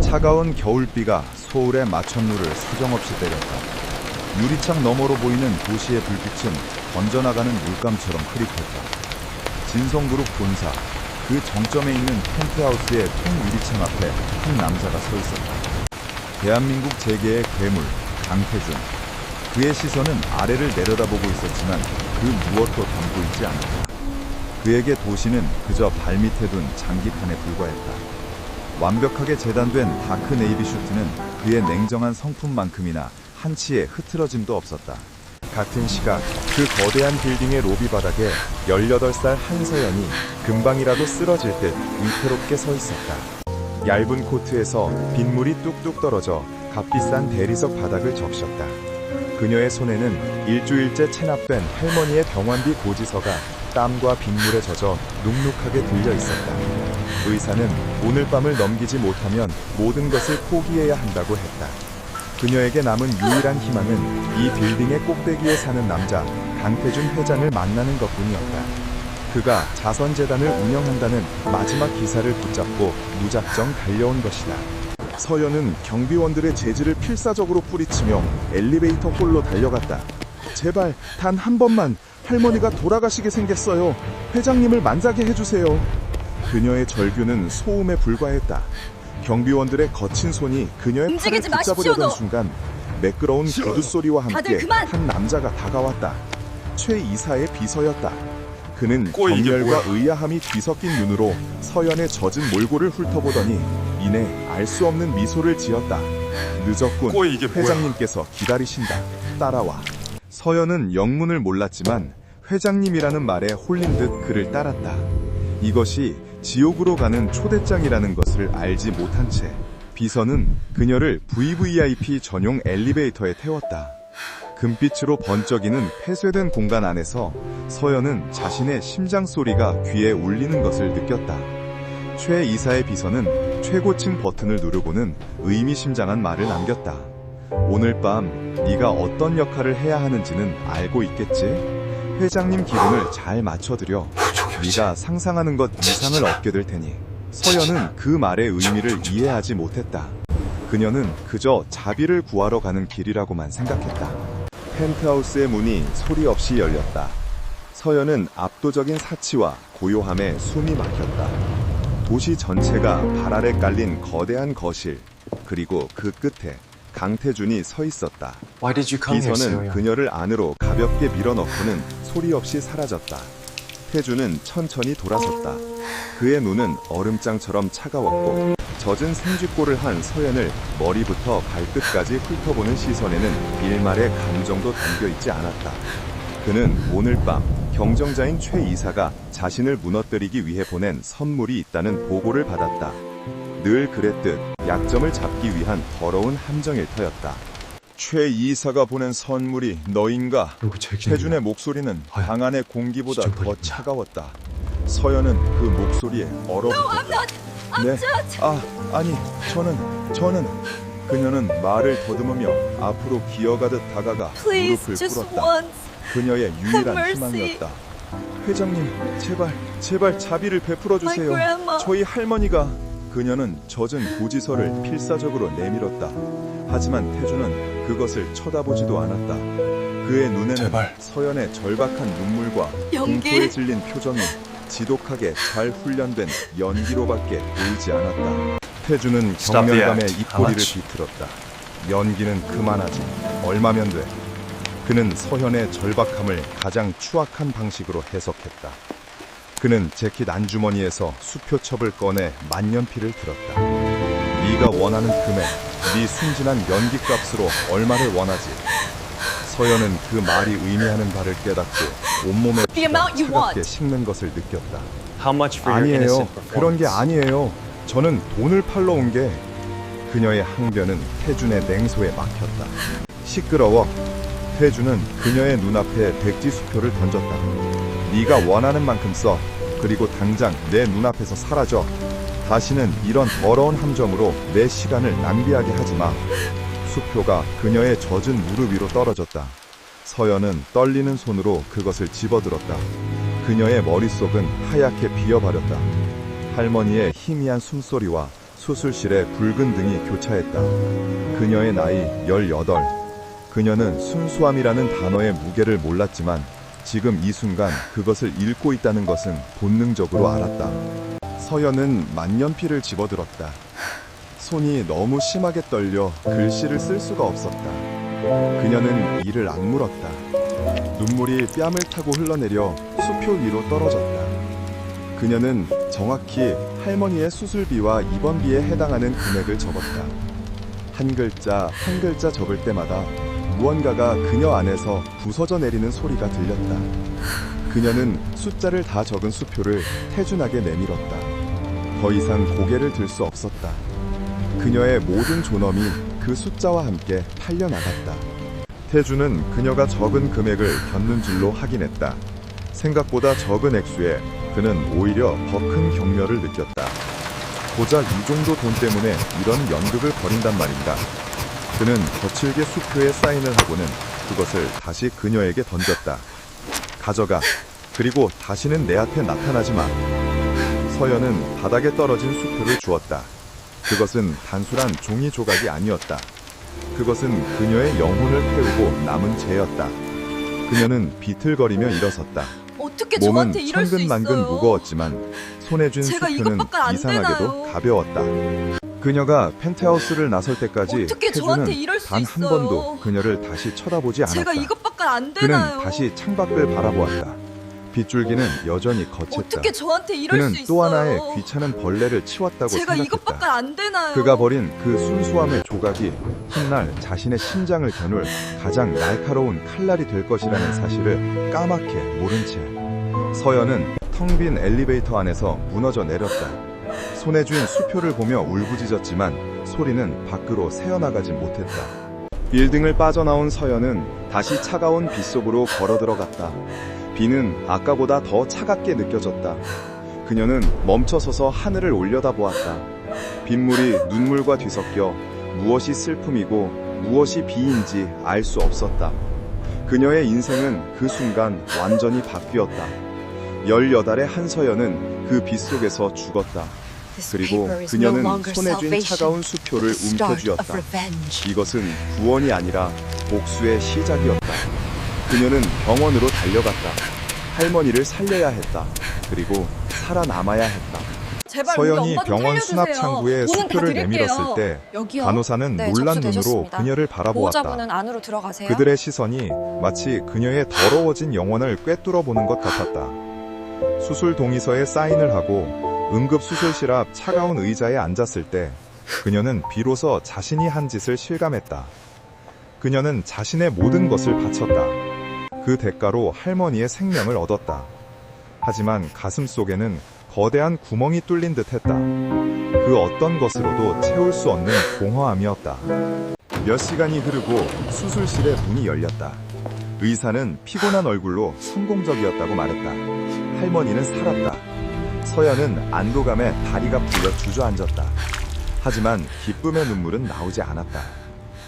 차가운 겨울비가 소울의 마천루를 사정없이 때렸다. 유리창 너머로 보이는 도시의 불빛은 번져나가는 물감처럼 흐릿했다. 진성그룹 본사, 그 정점에 있는 펜트하우스의 통유리창 앞에 한 남자가 서 있었다. 대한민국 재계의 괴물, 강태준. 그의 시선은 아래를 내려다보고 있었지만 그 무엇도 담고 있지 않았다. 그에게 도시는 그저 발밑에 둔 장기판에 불과했다. 완벽하게 재단된 다크 네이비 슈트는 그의 냉정한 성품만큼이나 한치의 흐트러짐도 없었다. 같은 시각 그 거대한 빌딩의 로비 바닥에 18살 한서연이 금방이라도 쓰러질 듯 위태롭게 서 있었다. 얇은 코트에서 빗물이 뚝뚝 떨어져 값비싼 대리석 바닥을 적셨다. 그녀의 손에는 일주일째 체납된 할머니의 병원비 고지서가 땀과 빗물에 젖어 눅눅하게 들려 있었다. 의사는 오늘 밤을 넘기지 못하면 모든 것을 포기해야 한다고 했다. 그녀에게 남은 유일한 희망은 이 빌딩의 꼭대기에 사는 남자 강태준 회장을 만나는 것뿐이었다. 그가 자선재단을 운영한다는 마지막 기사를 붙잡고 무작정 달려온 것이다. 서연은 경비원들의 재질을 필사적으로 뿌리치며 엘리베이터 홀로 달려갔다. 제발 단 한 번만 할머니가 돌아가시게 생겼어요. 회장님을 만나게 해주세요. 그녀의 절규는 소음에 불과했다. 경비원들의 거친 손이 그녀의 팔을 붙잡으려던 순간 매끄러운 구두 소리와 함께 한 남자가 다가왔다. 최 이사의 비서였다. 그는 경멸과 의아함이 뒤섞인 눈으로 서연의 젖은 몰골을 훑어보더니 이내 알 수 없는 미소를 지었다. 늦었군. 회장님께서 기다리신다. 따라와. 서연은 영문을 몰랐지만 회장님이라는 말에 홀린 듯 그를 따랐다. 이것이 지옥으로 가는 초대장이라는 것을 알지 못한 채 비서는 그녀를 VVIP 전용 엘리베이터에 태웠다. 금빛으로 번쩍이는 폐쇄된 공간 안에서 서연은 자신의 심장 소리가 귀에 울리는 것을 느꼈다. 최 이사의 비서는 최고층 버튼을 누르고는 의미심장한 말을 남겼다. 오늘 밤 네가 어떤 역할을 해야 하는지는 알고 있겠지? 회장님 기분을 잘 맞춰드려. 네가 상상하는 것 이상을 얻게 될 테니. 서연은 그 말의 의미를 이해하지 못했다. 그녀는 그저 자비를 구하러 가는 길이라고만 생각했다. 펜트하우스의 문이 소리 없이 열렸다. 서연은 압도적인 사치와 고요함에 숨이 막혔다. 도시 전체가 발 아래 깔린 거대한 거실, 그리고 그 끝에 강태준이 서 있었다. 비서는 그녀를 안으로 가볍게 밀어넣고는 소리 없이 사라졌다. 태준은 천천히 돌아섰다. 그의 눈은 얼음장처럼 차가웠고 젖은 생쥐꼴을 한 서연을 머리부터 발끝까지 훑어보는 시선에는 일말의 감정도 담겨있지 않았다. 그는 오늘 밤 경정자인 최 이사가 자신을 무너뜨리기 위해 보낸 선물이 있다는 보고를 받았다. 늘 그랬듯 약점을 잡기 위한 더러운 함정일터였다. 최 이사가 보낸 선물이 너인가? 태준의 목소리는 방 안의 공기보다 더 차가웠다. 서연은 그 목소리에 얼어붙었다. 네? 아니, 저는... 그녀는 말을 더듬으며 앞으로 기어가듯 다가가 무릎을 꿇었다. 그녀의 유일한 희망이었다. 회장님, 제발 자비를 베풀어주세요. 저희 할머니가... 그녀는 젖은 고지서를 필사적으로 내밀었다. 하지만 태준은 그것을 쳐다보지도 않았다. 그의 눈에는 제발. 서연의 절박한 눈물과 공포에 질린 표정이 지독하게 잘 훈련된 연기로밖에 보이지 않았다. 태준은 경멸감에 입꼬리를 비틀었다. 연기는 그만하지. 얼마면 돼? 그는 서연의 절박함을 가장 추악한 방식으로 해석했다. 그는 재킷 안주머니에서 수표첩을 꺼내 만년필을 들었다. 네가 원하는 금액, 네 순진한 연기값으로 얼마를 원하지? 서연은 그 말이 의미하는 바를 깨닫고 온몸에 피가 차갑게 식는 것을 느꼈다. 아니에요. 그런 게 아니에요. 저는 돈을 팔러 온 게... 그녀의 항변은 태준의 냉소에 막혔다. 시끄러워. 태준은 그녀의 눈앞에 백지 수표를 던졌다. 네가 원하는 만큼 써. 그리고 당장 내 눈앞에서 사라져. 다시는 이런 더러운 함정으로 내 시간을 낭비하게 하지 마. 수표가 그녀의 젖은 무릎 위로 떨어졌다. 서연은 떨리는 손으로 그것을 집어들었다. 그녀의 머릿속은 하얗게 비어버렸다. 할머니의 희미한 숨소리와 수술실에 붉은 등이 교차했다. 그녀의 나이 18. 그녀는 순수함이라는 단어의 무게를 몰랐지만 지금 이 순간 그것을 읽고 있다는 것은 본능적으로 알았다. 서연은 만년필을 집어들었다. 손이 너무 심하게 떨려 글씨를 쓸 수가 없었다. 그녀는 이를 악물었다. 눈물이 뺨을 타고 흘러내려 수표 위로 떨어졌다. 그녀는 정확히 할머니의 수술비와 입원비에 해당하는 금액을 적었다. 한 글자 한 글자 적을 때마다 무언가가 그녀 안에서 부서져 내리는 소리가 들렸다. 그녀는 숫자를 다 적은 수표를 태준하게 내밀었다. 더 이상 고개를 들 수 없었다. 그녀의 모든 존엄이 그 숫자와 함께 팔려나갔다. 태준은 그녀가 적은 금액을 겪는 줄로 확인했다. 생각보다 적은 액수에 그는 오히려 더 큰 경멸을 느꼈다. 고작 이 정도 돈 때문에 이런 연극을 벌인단 말인가. 그는 거칠게 수표에 사인을 하고는 그것을 다시 그녀에게 던졌다. 가져가. 그리고 다시는 내 앞에 나타나지 마. 서연은 바닥에 떨어진 수표를 주었다. 그것은 단순한 종이 조각이 아니었다. 그것은 그녀의 영혼을 태우고 남은 죄였다. 그녀는 비틀거리며 일어섰다. 어떻게 몸은 저한테 이럴 수 천근만근 있어요? 무거웠지만 손에 쥔 제가 수표는 이것밖에 안 이상하게도 되나요? 가벼웠다. 그녀가 펜트하우스를 나설 때까지 어떻게 저한테 이럴 태준은 수 단 한 있어요? 번도 그녀를 다시 쳐다보지 않았다. 제가 이것밖에 안 되나요? 그는 다시 창밖을 바라보았다. 빗줄기는 여전히 거쳤다. 어떻게 저한테 이럴 그는 수 있어요? 또 하나의 귀찮은 벌레를 치웠다고 제가 이것밖에 생각했다. 안 되나요? 그가 버린 그 순수함의 조각이 훗날 자신의 심장을 겨눌 가장 날카로운 칼날이 될 것이라는 사실을 까맣게 모른 채 서연은 텅 빈 엘리베이터 안에서 무너져 내렸다. 손에 쥔 수표를 보며 울부짖었지만 소리는 밖으로 새어나가지 못했다. 빌딩을 빠져나온 서연은 다시 차가운 빗속으로 걸어 들어갔다. 비는 아까보다 더 차갑게 느껴졌다. 그녀는 멈춰서서 하늘을 올려다보았다. 빗물이 눈물과 뒤섞여 무엇이 슬픔이고 무엇이 비인지 알 수 없었다. 그녀의 인생은 그 순간 완전히 바뀌었다. 18의 한서연은 그 빗속에서 죽었다. 그리고 그녀는 손에 쥔 차가운 수표를 움켜쥐었다. 이것은 구원이 아니라 복수의 시작이었다. 그녀는 병원으로 달려갔다. 할머니를 살려야 했다. 그리고 살아남아야 했다. 제발 서연이 우리 엄마 좀 병원 살려주세요. 수납 창구에 돈은 다 수표를 드릴게요. 내밀었을 때 여기요. 간호사는 네, 놀란 눈으로 접수되셨습니다. 그녀를 바라보았다. 보호자분은 안으로 들어가세요. 그들의 시선이 마치 그녀의 더러워진 영혼을 꿰뚫어 보는 것 같았다. 수술 동의서에 사인을 하고 응급수술실 앞 차가운 의자에 앉았을 때 그녀는 비로소 자신이 한 짓을 실감했다. 그녀는 자신의 모든 것을 바쳤다. 그 대가로 할머니의 생명을 얻었다. 하지만 가슴 속에는 거대한 구멍이 뚫린 듯 했다. 그 어떤 것으로도 채울 수 없는 공허함이었다. 몇 시간이 흐르고 수술실의 문이 열렸다. 의사는 피곤한 얼굴로 성공적이었다고 말했다. 할머니는 살았다. 서연은 안도감에 다리가 풀려 주저앉았다. 하지만 기쁨의 눈물은 나오지 않았다.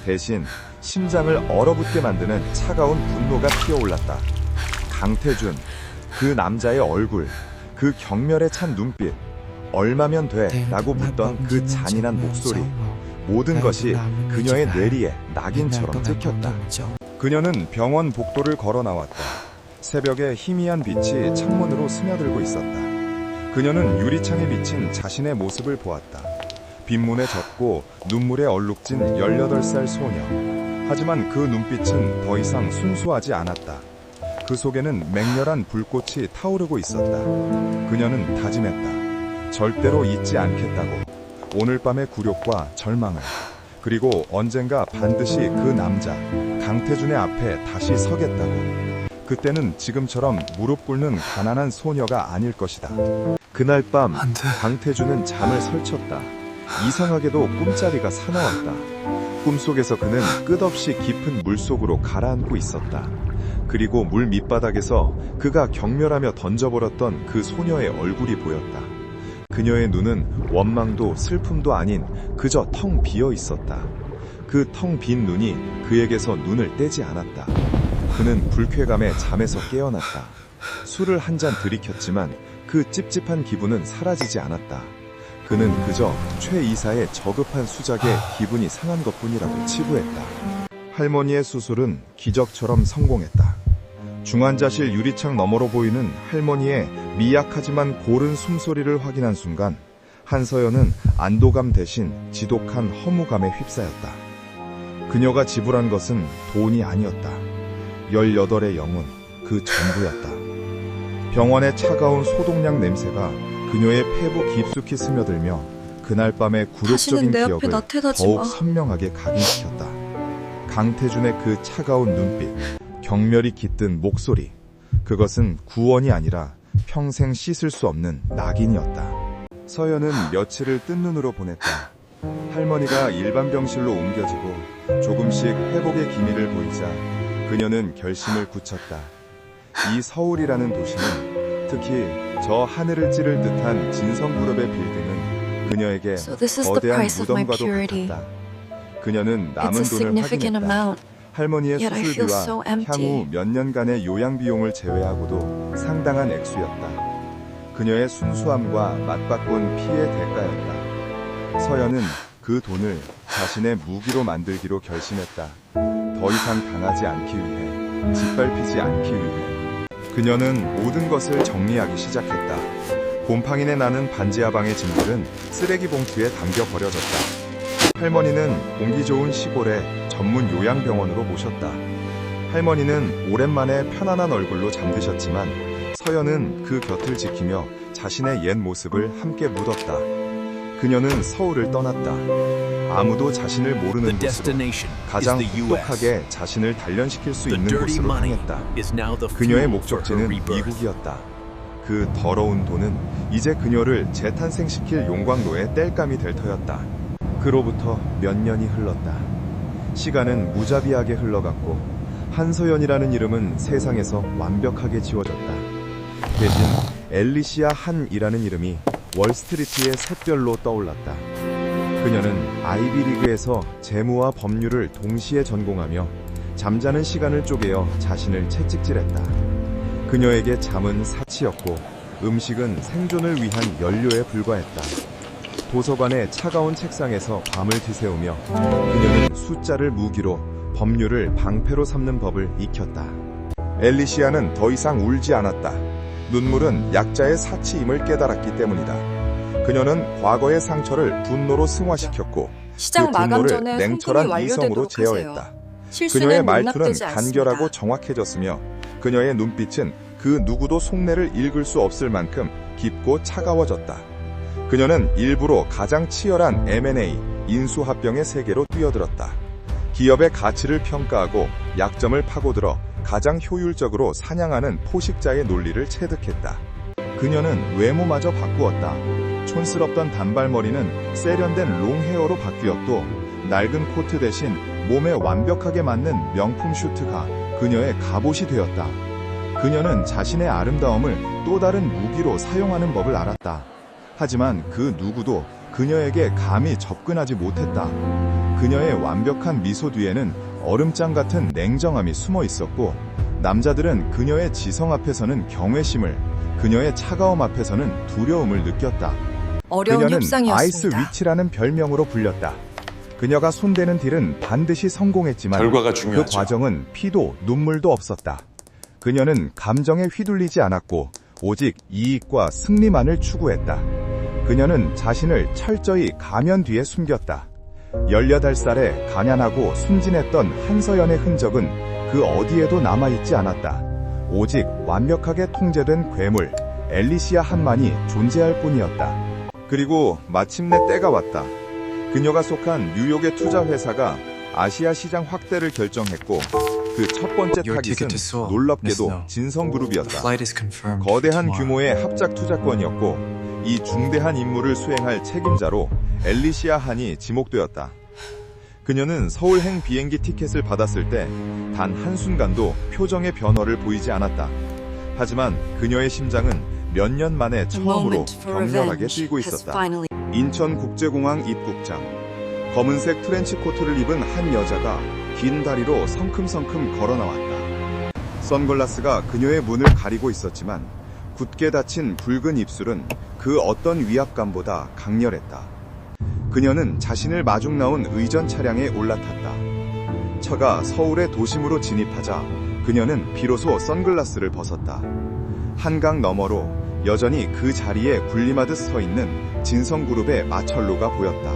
대신 심장을 얼어붙게 만드는 차가운 분노가 피어올랐다. 강태준, 그 남자의 얼굴, 그 경멸에 찬 눈빛, 얼마면 돼? 라고 묻던 그 잔인한 목소리, 모든 것이 그녀의 뇌리에 낙인처럼 찍혔다. 그녀는 병원 복도를 걸어 나왔다. 새벽에 희미한 빛이 창문으로 스며들고 있었다. 그녀는 유리창에 비친 자신의 모습을 보았다. 빗문에 젖고 눈물에 얼룩진 18살 소녀. 하지만 그 눈빛은 더 이상 순수하지 않았다. 그 속에는 맹렬한 불꽃이 타오르고 있었다. 그녀는 다짐했다. 절대로 잊지 않겠다고. 오늘 밤의 굴욕과 절망을. 그리고 언젠가 반드시 그 남자, 강태준의 앞에 다시 서겠다고. 그때는 지금처럼 무릎 꿇는 가난한 소녀가 아닐 것이다. 그날 밤 강태준은 잠을 설쳤다. 이상하게도 꿈자리가 사나웠다. 꿈속에서 그는 끝없이 깊은 물속으로 가라앉고 있었다. 그리고 물 밑바닥에서 그가 경멸하며 던져버렸던 그 소녀의 얼굴이 보였다. 그녀의 눈은 원망도 슬픔도 아닌 그저 텅 비어 있었다. 그 텅 빈 눈이 그에게서 눈을 떼지 않았다. 그는 불쾌감에 잠에서 깨어났다. 술을 한 잔 들이켰지만 그 찝찝한 기분은 사라지지 않았다. 그는 그저 최 이사의 저급한 수작에 기분이 상한 것뿐이라고 치부했다. 할머니의 수술은 기적처럼 성공했다. 중환자실 유리창 너머로 보이는 할머니의 미약하지만 고른 숨소리를 확인한 순간 한서연은 안도감 대신 지독한 허무감에 휩싸였다. 그녀가 지불한 것은 돈이 아니었다. 18의 영혼, 그 전부였다. 병원의 차가운 소독약 냄새가 그녀의 폐부 깊숙이 스며들며 그날 밤의 굴욕적인 내 앞에 기억을 나태하지 더욱 마. 선명하게 각인시켰다. 강태준의 그 차가운 눈빛, 경멸이 깃든 목소리, 그것은 구원이 아니라 평생 씻을 수 없는 낙인이었다. 서연은 며칠을 뜬 눈으로 보냈다. 할머니가 일반 병실로 옮겨지고 조금씩 회복의 기미를 보이자 그녀는 결심을 굳혔다. 이 서울이라는 도시는, 특히 저 하늘을 찌를 듯한 진성그룹의 빌딩은 그녀에게 So this is the 거대한 price of my 무덤과도 purity. 같았다. 그녀는 남은 It's a 돈을 significant 확인했다. amount. 할머니의 Yet I feel 수술비와 so empty. 향후 몇 년간의 요양 비용을 제외하고도 상당한 액수였다. 그녀의 순수함과 맞바꾼 피의 대가였다. 서연은 그 돈을 자신의 무기로 만들기로 결심했다. 더 이상 당하지 않기 위해, 짓밟히지 않기 위해. 그녀는 모든 것을 정리하기 시작했다. 곰팡이내 나는 반지하방의 짐들은 쓰레기 봉투에 담겨 버려졌다. 할머니는 공기 좋은 시골의 전문 요양병원으로 모셨다. 할머니는 오랜만에 편안한 얼굴로 잠드셨지만 서연은 그 곁을 지키며 자신의 옛 모습을 함께 묻었다. 그녀는 서울을 떠났다. 아무도 자신을 모르는 곳으로, 가장 똑똑하게 자신을 단련시킬 수 있는 곳으로 향했다. 그녀의 목적지는 미국이었다. 그 더러운 돈은 이제 그녀를 재탄생시킬 용광로의 땔감이 될 터였다. 그로부터 몇 년이 흘렀다. 시간은 무자비하게 흘러갔고 한서연이라는 이름은 세상에서 완벽하게 지워졌다. 대신 앨리시아 한이라는 이름이 월스트리트의 샛별로 떠올랐다. 그녀는 아이비리그에서 재무와 법률을 동시에 전공하며 잠자는 시간을 쪼개어 자신을 채찍질했다. 그녀에게 잠은 사치였고 음식은 생존을 위한 연료에 불과했다. 도서관의 차가운 책상에서 밤을 뒤새우며 그녀는 숫자를 무기로 법률을 방패로 삼는 법을 익혔다. 앨리시아는 더 이상 울지 않았다. 눈물은 약자의 사치임을 깨달았기 때문이다. 그녀는 과거의 상처를 분노로 승화시켰고 시장 그 마감 분노를 전에 냉철한 송풍이 이성으로 완료되도록 제어했다. 하세요. 실수는 그녀의 말투는 용납되지 않습니다. 간결하고 정확해졌으며 그녀의 눈빛은 그 누구도 속내를 읽을 수 없을 만큼 깊고 차가워졌다. 그녀는 일부러 가장 치열한 M&A, 인수합병의 세계로 뛰어들었다. 기업의 가치를 평가하고 약점을 파고들어 가장 효율적으로 사냥하는 포식자의 논리를 체득했다. 그녀는 외모마저 바꾸었다. 촌스럽던 단발머리는 세련된 롱헤어로 바뀌었고 낡은 코트 대신 몸에 완벽하게 맞는 명품 슈트가 그녀의 갑옷이 되었다. 그녀는 자신의 아름다움을 또 다른 무기로 사용하는 법을 알았다. 하지만 그 누구도 그녀에게 감히 접근하지 못했다. 그녀의 완벽한 미소 뒤에는 얼음장 같은 냉정함이 숨어 있었고 남자들은 그녀의 지성 앞에서는 경외심을, 그녀의 차가움 앞에서는 두려움을 느꼈다. 어려운 그녀는 협상이었습니다. 아이스 위치라는 별명으로 불렸다. 그녀가 손대는 딜은 반드시 성공했지만 결과가 그 중요하죠. 과정은 피도 눈물도 없었다. 그녀는 감정에 휘둘리지 않았고 오직 이익과 승리만을 추구했다. 그녀는 자신을 철저히 가면 뒤에 숨겼다. 18살에 가난하고 순진했던 한서연의 흔적은 그 어디에도 남아있지 않았다. 오직 완벽하게 통제된 괴물 앨리시아 한만이 존재할 뿐이었다. 그리고 마침내 때가 왔다. 그녀가 속한 뉴욕의 투자회사가 아시아 시장 확대를 결정했고 그 첫 번째 타깃은 놀랍게도 진성그룹이었다. 거대한 규모의 합작 투자권이었고 이 중대한 임무를 수행할 책임자로 앨리시아 한이 지목되었다. 그녀는 서울행 비행기 티켓을 받았을 때 단 한순간도 표정의 변화를 보이지 않았다. 하지만 그녀의 심장은 몇 년 만에 처음으로 격렬하게 뛰고 있었다. 인천국제공항 입국장. 검은색 트렌치코트를 입은 한 여자가 긴 다리로 성큼성큼 걸어나왔다. 선글라스가 그녀의 문을 가리고 있었지만 굳게 닫힌 붉은 입술은 그 어떤 위압감보다 강렬했다. 그녀는 자신을 마중 나온 의전 차량에 올라탔다. 차가 서울의 도심으로 진입하자 그녀는 비로소 선글라스를 벗었다. 한강 너머로 여전히 그 자리에 군림하듯 서 있는 진성그룹의 마철로가 보였다.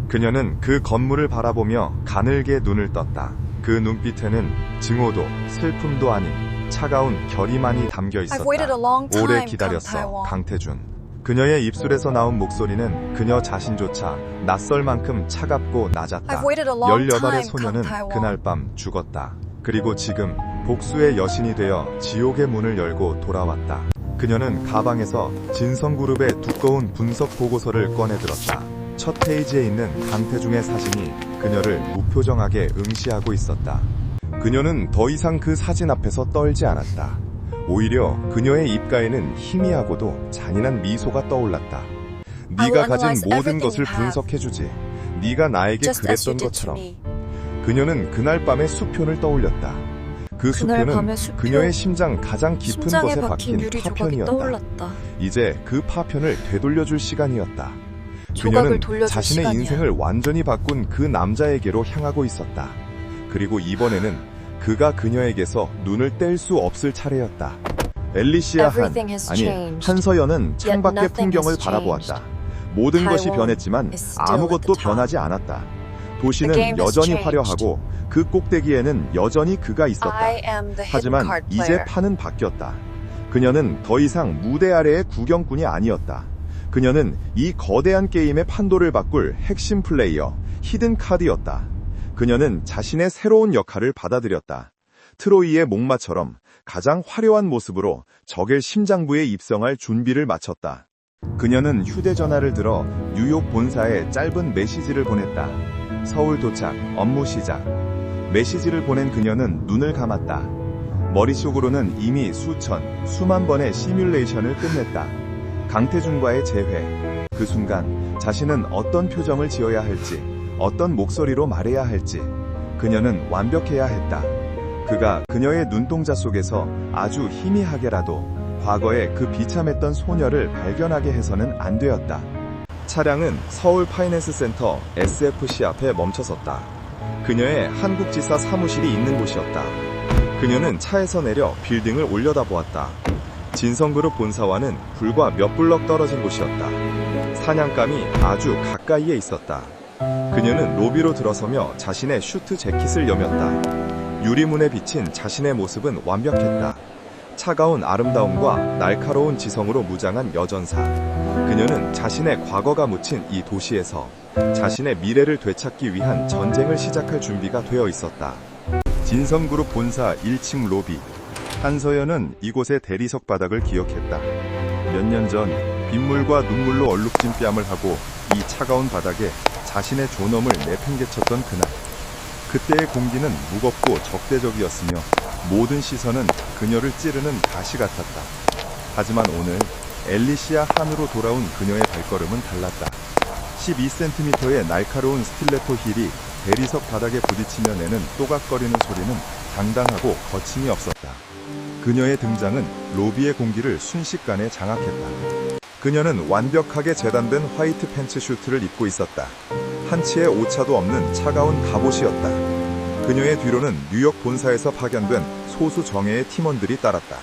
그녀는 그 건물을 바라보며 가늘게 눈을 떴다. 그 눈빛에는 증오도 슬픔도 아닌 차가운 결의만이 담겨 있었다. 오래 기다렸어, 강태준. 그녀의 입술에서 나온 목소리는 그녀 자신조차 낯설 만큼 차갑고 낮았다. 18의 소녀는 그날 밤 죽었다. 그리고 지금 복수의 여신이 되어 지옥의 문을 열고 돌아왔다. 그녀는 가방에서 진성그룹의 두꺼운 분석 보고서를 꺼내 들었다. 첫 페이지에 있는 강태중의 사진이 그녀를 무표정하게 응시하고 있었다. 그녀는 더 이상 그 사진 앞에서 떨지 않았다. 오히려 그녀의 입가에는 희미하고도 잔인한 미소가 떠올랐다. 네가 가진 모든 것을 분석해주지. 네가 나에게 그랬던 것처럼. 그녀는 그날 밤의 수표를 떠올렸다. 그 수표는 그녀의 심장 가장 깊은 곳에 박힌 파편이었다. 이제 그 파편을 되돌려줄 시간이었다. 그녀는 자신의 인생을 완전히 바꾼 그 남자에게로 향하고 있었다. 그리고 이번에는 그가 그녀에게서 눈을 뗄 수 없을 차례였다. 엘리시아 한서연은 창밖의 풍경을 바라보았다. 모든 것이 변했지만 아무것도 변하지 않았다. 도시는 여전히 화려하고 그 꼭대기에는 여전히 그가 있었다. 하지만 이제 판은 바뀌었다. 그녀는 더 이상 무대 아래의 구경꾼이 아니었다. 그녀는 이 거대한 게임의 판도를 바꿀 핵심 플레이어, 히든 카드였다. 그녀는 자신의 새로운 역할을 받아들였다. 트로이의 목마처럼 가장 화려한 모습으로 적의 심장부에 입성할 준비를 마쳤다. 그녀는 휴대전화를 들어 뉴욕 본사에 짧은 메시지를 보냈다. 서울 도착, 업무 시작. 메시지를 보낸 그녀는 눈을 감았다. 머릿속으로는 이미 수만 번의 시뮬레이션을 끝냈다. 강태준과의 재회. 그 순간 자신은 어떤 표정을 지어야 할지, 어떤 목소리로 말해야 할지 그녀는 완벽해야 했다. 그가 그녀의 눈동자 속에서 아주 희미하게라도 과거의 그 비참했던 소녀를 발견하게 해서는 안 되었다. 차량은 서울 파이낸스 센터 SFC 앞에 멈춰섰다. 그녀의 한국지사 사무실이 있는 곳이었다. 그녀는 차에서 내려 빌딩을 올려다보았다. 진성그룹 본사와는 불과 몇 블럭 떨어진 곳이었다. 사냥감이 아주 가까이에 있었다. 그녀는 로비로 들어서며 자신의 슈트 재킷을 여몄다. 유리문에 비친 자신의 모습은 완벽했다. 차가운 아름다움과 날카로운 지성으로 무장한 여전사. 그녀는 자신의 과거가 묻힌 이 도시에서 자신의 미래를 되찾기 위한 전쟁을 시작할 준비가 되어 있었다. 진성그룹 본사 1층 로비. 한서연은 이곳의 대리석 바닥을 기억했다. 몇 년 전 빗물과 눈물로 얼룩진 뺨을 하고 이 차가운 바닥에 자신의 존엄을 내팽개쳤던 그날. 그때의 공기는 무겁고 적대적이었으며 모든 시선은 그녀를 찌르는 가시 같았다. 하지만 오늘 엘리시아 한으로 돌아온 그녀의 발걸음은 달랐다. 12cm의 날카로운 스틸레토 힐이 대리석 바닥에 부딪히며 내는 또각거리는 소리는 당당하고 거침이 없었다. 그녀의 등장은 로비의 공기를 순식간에 장악했다. 그녀는 완벽하게 재단된 화이트 팬츠 슈트를 입고 있었다. 한치의 오차도 없는 차가운 갑옷이었다. 그녀의 뒤로는 뉴욕 본사에서 파견된 소수 정예의 팀원들이 따랐다.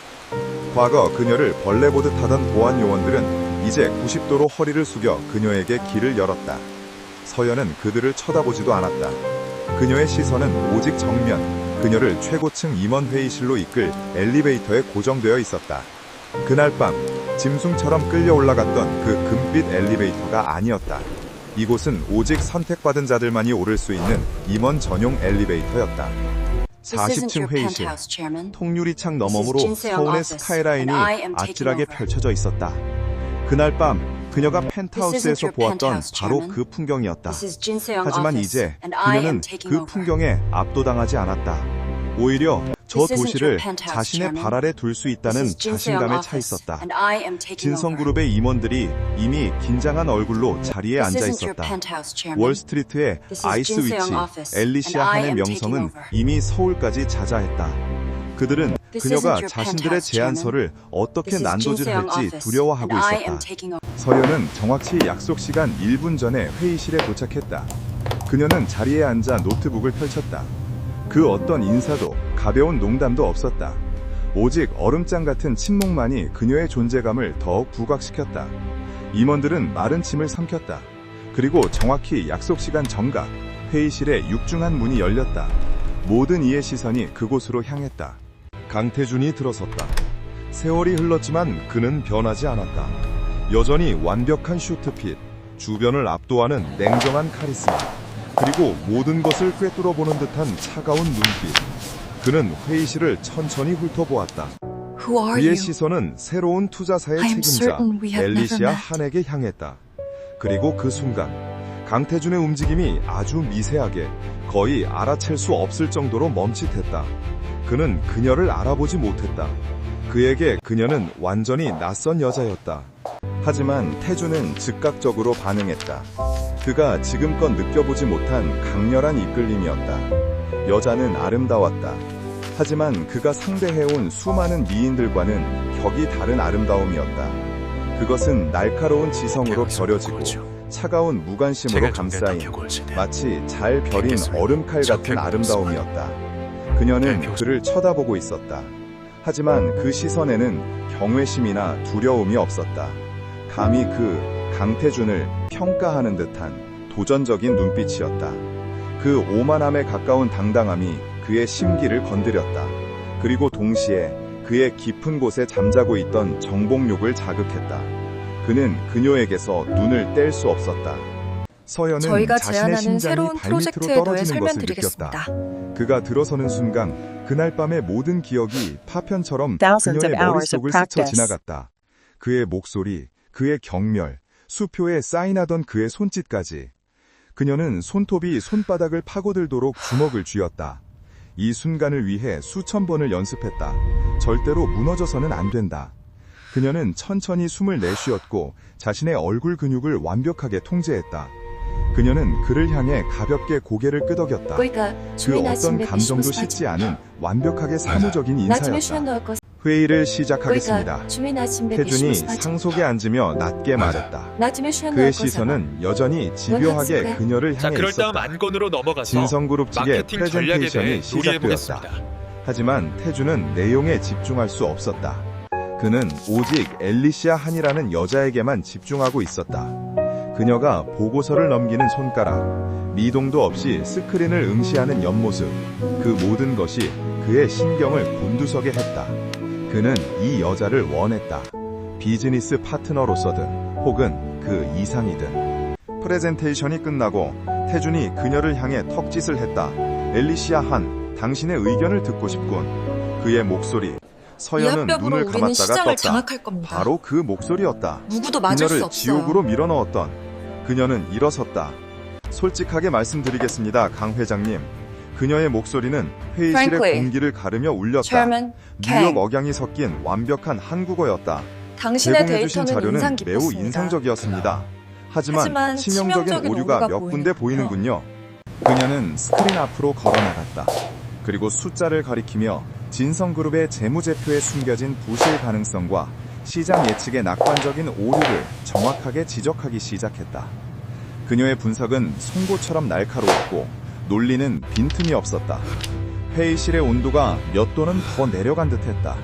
과거 그녀를 벌레 보듯 하던 보안 요원들은 이제 90도로 허리를 숙여 그녀에게 길을 열었다. 서연은 그들을 쳐다보지도 않았다. 그녀의 시선은 오직 정면, 그녀를 최고층 임원 회의실로 이끌 엘리베이터에 고정되어 있었다. 그날 밤 짐승처럼 끌려 올라갔던 그 금빛 엘리베이터가 아니었다. 이곳은 오직 선택받은 자들만이 오를 수 있는 임원 전용 엘리베이터였다. 40층 회의실, 통유리창 너머로 서울의 스카이라인이 아찔하게 펼쳐져 있었다. 그날 밤 그녀가 펜트하우스에서 보았던 바로 그 풍경이었다. 하지만 이제 그녀는 그 풍경에 압도당하지 않았다. 오히려 저 도시를 자신의 발 아래 둘 수 있다는 자신감에 차 있었다. 진성그룹의 임원들이 이미 긴장한 얼굴로 자리에 앉아 있었다. 월스트리트의 아이스위치, 엘리시아 한의 명성은 이미 서울까지 자자했다. 그들은 그녀가 자신들의 제안서를 어떻게 난도질할지 두려워하고 있었다. 서연은 정확히 약속 시간 1분 전에 회의실에 도착했다. 그녀는 자리에 앉아 노트북을 펼쳤다. 그 어떤 인사도 가벼운 농담도 없었다. 오직 얼음장 같은 침묵만이 그녀의 존재감을 더욱 부각시켰다. 임원들은 마른 침을 삼켰다. 그리고 정확히 약속 시간 정각, 회의실에 육중한 문이 열렸다. 모든 이의 시선이 그곳으로 향했다. 강태준이 들어섰다. 세월이 흘렀지만 그는 변하지 않았다. 여전히 완벽한 슈트핏, 주변을 압도하는 냉정한 카리스마, 그리고 모든 것을 꿰뚫어보는 듯한 차가운 눈빛. 그는 회의실을 천천히 훑어보았다. 그의 시선은 새로운 투자사의 책임자 엘리시아 한에게 향했다. 그리고 그 순간 강태준의 움직임이 아주 미세하게, 거의 알아챌 수 없을 정도로 멈칫했다. 그는 그녀를 알아보지 못했다. 그에게 그녀는 완전히 낯선 여자였다. 하지만 태준은 즉각적으로 반응했다. 그가 지금껏 느껴보지 못한 강렬한 이끌림이었다. 여자는 아름다웠다. 하지만 그가 상대해온 수많은 미인들과는 격이 다른 아름다움이었다. 그것은 날카로운 지성으로 벼려지고 차가운 무관심으로 감싸인, 마치 잘 벼린 얼음칼 같은 아름다움이었다. 그녀는 그를 쳐다보고 있었다. 하지만 그 시선에는 경외심이나 두려움이 없었다. 감히 그 강태준을 평가하는 듯한 도전적인 눈빛이었다. 그 오만함에 가까운 당당함이 그의 심기를 건드렸다. 그리고 동시에 그의 깊은 곳에 잠자고 있던 정복욕을 자극했다. 그는 그녀에게서 눈을 뗄 수 없었다. 서연은 저희가 자신의 제안하는 심장이 새로운 발밑으로 프로젝트에 대해 떨어지는 것을 설명드리겠습니다. 느꼈다. 그가 들어서는 순간 그날 밤의 모든 기억이 파편처럼 Thousands 그녀의 of hours of 머릿속을 스쳐 practice. 지나갔다. 그의 목소리, 그의 경멸, 수표에 사인하던 그의 손짓까지. 그녀는 손톱이 손바닥을 파고들도록 주먹을 쥐었다. 이 순간을 위해 수천 번을 연습했다. 절대로 무너져서는 안 된다. 그녀는 천천히 숨을 내쉬었고 자신의 얼굴 근육을 완벽하게 통제했다. 그녀는 그를 향해 가볍게 고개를 끄덕였다. 그 어떤 감정도 싣지 않은 완벽하게 사무적인 인사였다. 회의를 시작하겠습니다. 태준이 상속에 앉으며 낮게 말했다. 그의 시선은 여전히 집요하게 그녀를 자, 향해 그럴 다음 있었다. 안건으로 넘어가서 진성그룹 측의 마케팅 전략에 대해 프레젠테이션이 시작되었다. 논의해보겠습니다. 하지만 태준은 내용에 집중할 수 없었다. 그는 오직 엘리시아 한이라는 여자에게만 집중하고 있었다. 그녀가 보고서를 넘기는 손가락, 미동도 없이 스크린을 응시하는 옆모습, 그 모든 것이 그의 신경을 곤두서게 했다. 그는 이 여자를 원했다. 비즈니스 파트너로서든 혹은 그 이상이든. 프레젠테이션이 끝나고 태준이 그녀를 향해 턱짓을 했다. 엘리시아 한, 당신의 의견을 듣고 싶군. 그의 목소리. 서연은 눈을 감았다가 떴다. 바로 그 목소리였다. 누구도 맞을 수 그녀를 없어요. 지옥으로 밀어넣었던. 그녀는 일어섰다. 솔직하게 말씀드리겠습니다, 강 회장님. 그녀의 목소리는 회의실의 Frankly, 공기를 가르며 울렸다. Chairman 뉴욕 억양이 섞인 완벽한 한국어였다. 당신의 제공해주신 데이터는 자료는 인상 매우 깊었습니다. 인상적이었습니다. 하지만 치명적인 치명적인 오류가 오류가 몇 군데 보이는군요. 그녀는 스크린 앞으로 걸어나갔다. 그리고 숫자를 가리키며 진성그룹의 재무제표에 숨겨진 부실 가능성과 시장 예측의 낙관적인 오류를 정확하게 지적하기 시작했다. 그녀의 분석은 송곳처럼 날카로웠고 논리는 빈틈이 없었다. 회의실의 온도가 몇 도는 더 내려간 듯했다.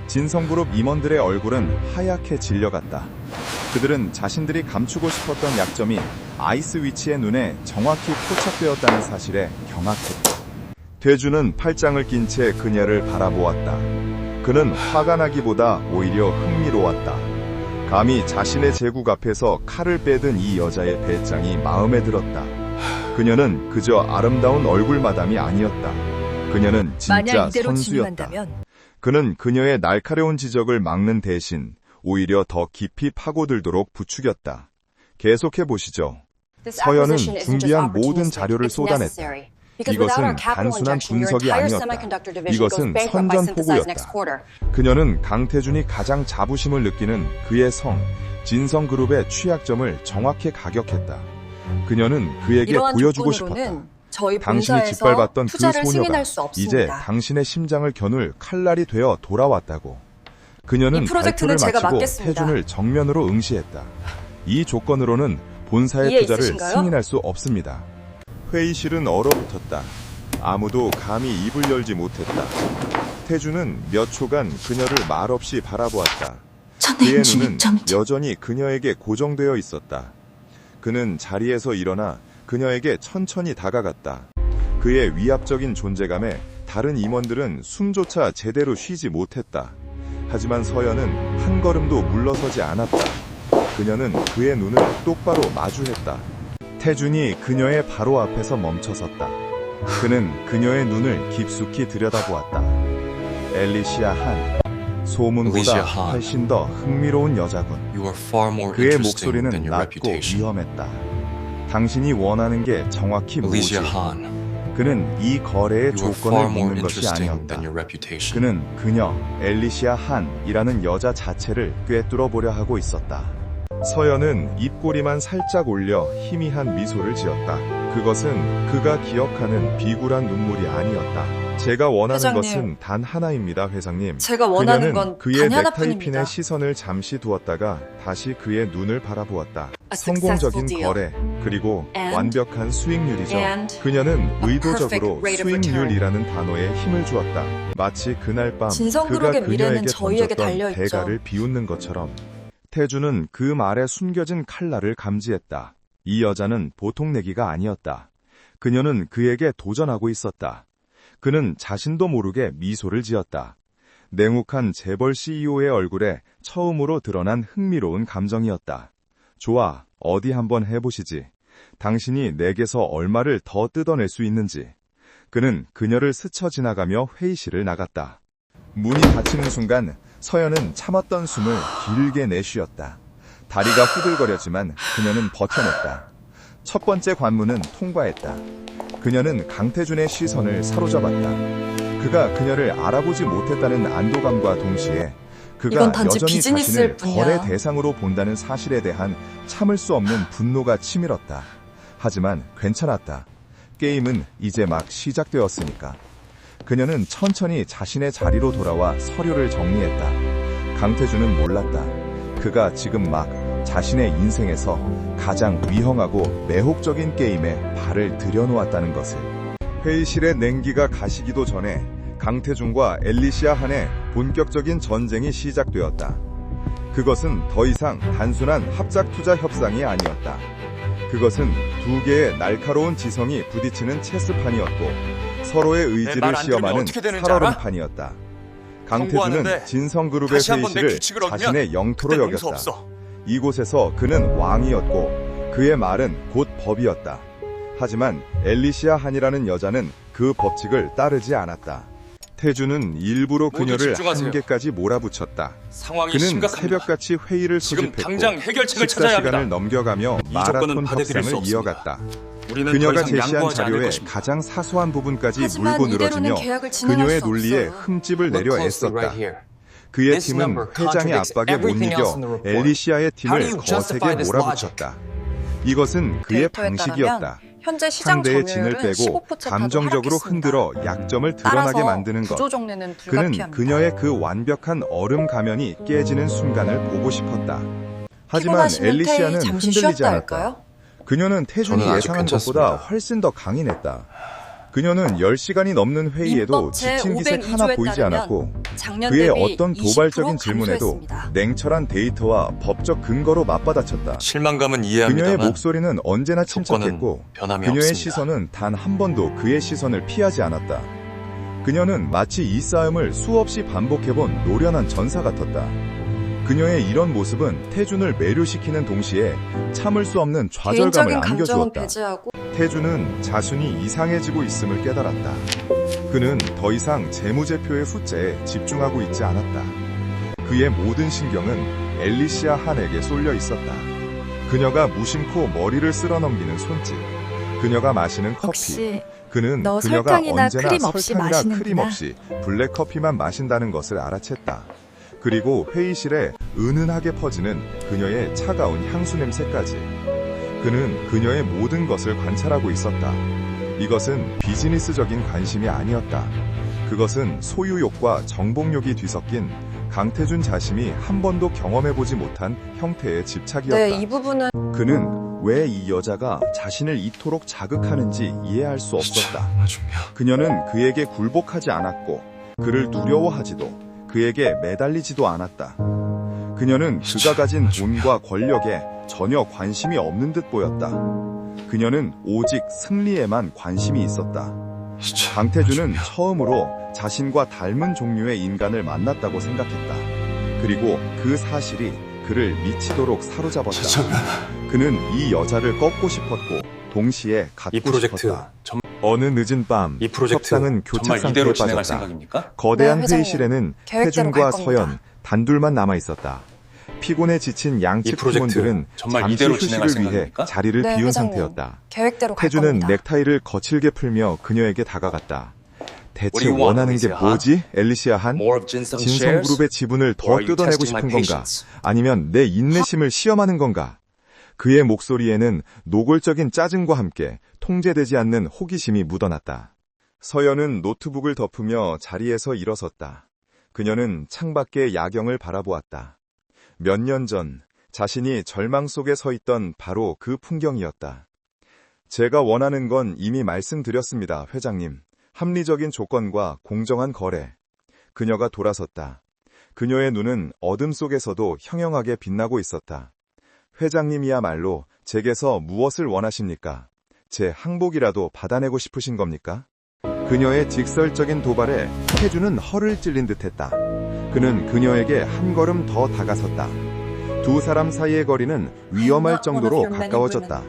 진성그룹 임원들의 얼굴은 하얗게 질려갔다. 그들은 자신들이 감추고 싶었던 약점이 아이스 위치의 눈에 정확히 포착되었다는 사실에 경악했다. 퇴주는 팔짱을 낀 채 그녀를 바라보았다. 그는 화가 나기보다 오히려 흥미로웠다. 감히 자신의 제국 앞에서 칼을 빼든 이 여자의 배짱이 마음에 들었다. 그녀는 그저 아름다운 얼굴마담이 아니었다. 그녀는 진짜 선수였다. 그는 그녀의 날카로운 지적을 막는 대신 오히려 더 깊이 파고들도록 부추겼다. 계속해 보시죠. 서연은 준비한 모든 자료를 쏟아냈다. 이것은 단순한 분석이 아니었다. 이것은 선전포고였다. 그녀는 강태준이 가장 자부심을 느끼는 그의 성, 진성그룹의 취약점을 정확히 가격했다. 그녀는 그에게 보여주고 싶었다. 저희 당신이 본사에서 짓밟았던 그 투자를 소녀가 승인할 수 없습니다. 이제 당신의 심장을 겨눌 칼날이 되어 돌아왔다고. 그녀는 이 프로젝트는 발표를 제가 마치고 맡겠습니다. 태준을 정면으로 응시했다. 이 조건으로는 본사의 이해 투자를 있으신가요? 승인할 수 없습니다. 회의실은 얼어붙었다. 아무도 감히 입을 열지 못했다. 태준은 몇 초간 그녀를 말없이 바라보았다. 그의 눈은 여전히 그녀에게 고정되어 있었다. 그는 자리에서 일어나 그녀에게 천천히 다가갔다. 그의 위압적인 존재감에 다른 임원들은 숨조차 제대로 쉬지 못했다. 하지만 서연은 한 걸음도 물러서지 않았다. 그녀는 그의 눈을 똑바로 마주했다. 태준이 그녀의 바로 앞에서 멈춰섰다. 그는 그녀의 눈을 깊숙이 들여다보았다. 엘리시아 한, 소문보다 훨씬 더 흥미로운 여자군. 그의 목소리는 낮고 위험했다. 당신이 원하는 게 정확히 무엇이? 그는 이 거래의 조건을 묻는 것이 아니었다. 그는 그녀 엘리시아 한이라는 여자 자체를 꿰뚫어 보려 하고 있었다. 서연은 입꼬리만 살짝 올려 희미한 미소를 지었다. 그것은 그가 기억하는 비굴한 눈물이 아니었다. 제가 원하는 회장님, 것은 단 하나입니다, 회장님. 제가 원하는 그녀는 건 그의 단 넥타이 하나뿐입니다. 핀에 시선을 잠시 두었다가 다시 그의 눈을 바라보았다. A 성공적인 successful deal. 거래, 그리고 And- 완벽한 수익률이죠. and 그녀는 a 의도적으로 perfect rate of 수익률이라는 단어에 힘을 주었다. 마치 그날 밤 그가 진성그룹의 미래는 그녀에게 저희에게 던졌던 달려있죠. 대가를 비웃는 것처럼. 태준은 그 말에 숨겨진 칼날을 감지했다. 이 여자는 보통 내기가 아니었다. 그녀는 그에게 도전하고 있었다. 그는 자신도 모르게 미소를 지었다. 냉혹한 재벌 CEO의 얼굴에 처음으로 드러난 흥미로운 감정이었다. 좋아, 어디 한번 해보시지. 당신이 내게서 얼마를 더 뜯어낼 수 있는지. 그는 그녀를 스쳐 지나가며 회의실을 나갔다. 문이 닫히는 순간 서연은 참았던 숨을 길게 내쉬었다. 다리가 후들거렸지만 그녀는 버텨냈다. 첫 번째 관문은 통과했다. 그녀는 강태준의 시선을 사로잡았다. 그가 그녀를 알아보지 못했다는 안도감과 동시에 그가 이건 단지 여전히 비즈니스일 자신을 뿐이야. 거래 대상으로 본다는 사실에 대한 참을 수 없는 분노가 치밀었다. 하지만 괜찮았다. 게임은 이제 막 시작되었으니까. 그녀는 천천히 자신의 자리로 돌아와 서류를 정리했다. 강태준은 몰랐다. 그가 지금 막 자신의 인생에서 가장 위험하고 매혹적인 게임에 발을 들여놓았다는 것을. 회의실의 냉기가 가시기도 전에 강태준과 엘리시아 한의 본격적인 전쟁이 시작되었다. 그것은 더 이상 단순한 합작 투자 협상이 아니었다. 그것은 두 개의 날카로운 지성이 부딪히는 체스판이었고 서로의 의지를 시험하는 살얼음판이었다. 강태준은 진성그룹의 회의실을 자신의 영토로 여겼다. 이곳에서 그는 왕이었고 그의 말은 곧 법이었다. 하지만 엘리시아 한이라는 여자는 그 법칙을 따르지 않았다. 태준은 일부러 그녀를 한계까지 몰아붙였다. 그는 새벽같이 회의를 수집했고 식사 시간을 넘겨가며 마라톤 협상을 이어갔다. 그녀가 제시한 자료의 가장 사소한 부분까지 물고 늘어지며 그녀의 논리에 흠집을 내려 애썼다. 그의 팀은 회장의 압박에 못 이겨 엘리시아의 팀을 거세게 몰아붙였다. 이것은 그의 방식이었다. 현재 시장 상대의 진을 점유율은 빼고 15% 감정적으로 흔들어 약점을 드러나게 만드는 것. 구조 정리는 그는 불가피합니다. 그녀의 그 완벽한 얼음 가면이 깨지는 순간을 보고 싶었다. 하지만 피곤하시면 엘리시아는 잠시 흔들리지 쉬었다 않았다. 할까요? 그녀는 태준이 저는 아주 예상한 괜찮습니다. 것보다 훨씬 더 강인했다. 그녀는 10시간이 넘는 회의에도 민법 제 지친 기색 하나 502조에 보이지 따르면 않았고 작년 그의 대비 어떤 20% 도발적인 질문에도 감소했습니다. 냉철한 데이터와 법적 근거로 맞받아쳤다. 실망감은 그녀의 이해합니다만 목소리는 언제나 조건은 침착했고 변함이 그녀의 없습니다. 시선은 단 한 번도 그의 시선을 피하지 않았다. 그녀는 마치 이 싸움을 수없이 반복해본 노련한 전사 같았다. 그녀의 이런 모습은 태준을 매료시키는 동시에 참을 수 없는 좌절감을 개인적인 감정은 안겨주었다. 배제하고 태준은 자신이 이상해지고 있음을 깨달았다. 그는 더 이상 재무제표의 숫자에 집중하고 있지 않았다. 그의 모든 신경은 엘리시아 한에게 쏠려 있었다. 그녀가 무심코 머리를 쓸어넘기는 손짓, 그녀가 마시는 커피, 혹시 그는 너 그녀가 설탕이나 언제나 크림 없이 설탕이나 마시는구나. 크림 없이 블랙커피만 마신다는 것을 알아챘다. 그리고 회의실에 은은하게 퍼지는 그녀의 차가운 향수 냄새까지. 그는 그녀의 모든 것을 관찰하고 있었다. 이것은 비즈니스적인 관심이 아니었다. 그것은 소유욕과 정복욕이 뒤섞인 강태준 자신이 한 번도 경험해보지 못한 형태의 집착이었다. 네, 이 부분은 그는 왜 이 여자가 자신을 이토록 자극하는지 이해할 수 없었다. 그녀는 그에게 굴복하지 않았고 그를 두려워하지도 그에게 매달리지도 않았다. 그녀는 그가 가진 돈과 권력에 전혀 관심이 없는 듯 보였다. 그녀는 오직 승리에만 관심이 있었다. 강태준은 처음으로 자신과 닮은 종류의 인간을 만났다고 생각했다. 그리고 그 사실이 그를 미치도록 사로잡았다. 그는 이 여자를 꺾고 싶었고 동시에 갖고 싶었다. 어느 늦은 밤 이 프로젝트 협상은 교착 정말 상태에 이대로 진행할 빠졌다. 생각입니까? 거대한 네, 회장님. 회의실에는 계획대로 태준과 갈 겁니다. 서연 단둘만 남아 있었다. 피곤에 지친 양측 이 프로젝트 팀원들은 정말 잠시 이대로 진행할 휴식을 위해 생각입니까? 자리를 네, 비운 회장님. 상태였다. 계획대로 갈 태준은 겁니다. 넥타이를 거칠게 풀며 그녀에게 다가갔다. What 대체 do you want, 원하는 게 Alicia? 뭐지, 엘리시아 한? More of shares? 진성그룹의 지분을 더 Or are you 뜯어내고 testing my 싶은 건가? patience? 아니면 내 인내심을 시험하는 건가? 그의 목소리에는 노골적인 짜증과 함께 통제되지 않는 호기심이 묻어났다. 서연은 노트북을 덮으며 자리에서 일어섰다. 그녀는 창밖의 야경을 바라보았다. 몇 년 전 자신이 절망 속에 서 있던 바로 그 풍경이었다. 제가 원하는 건 이미 말씀드렸습니다, 회장님. 합리적인 조건과 공정한 거래. 그녀가 돌아섰다. 그녀의 눈은 어둠 속에서도 형형하게 빛나고 있었다. 회장님이야말로 제게서 무엇을 원하십니까? 제 항복이라도 받아내고 싶으신 겁니까? 그녀의 직설적인 도발에 태준은 허를 찔린 듯했다. 그는 그녀에게 한 걸음 더 다가섰다. 두 사람 사이의 거리는 위험할 정도로 가까워졌다.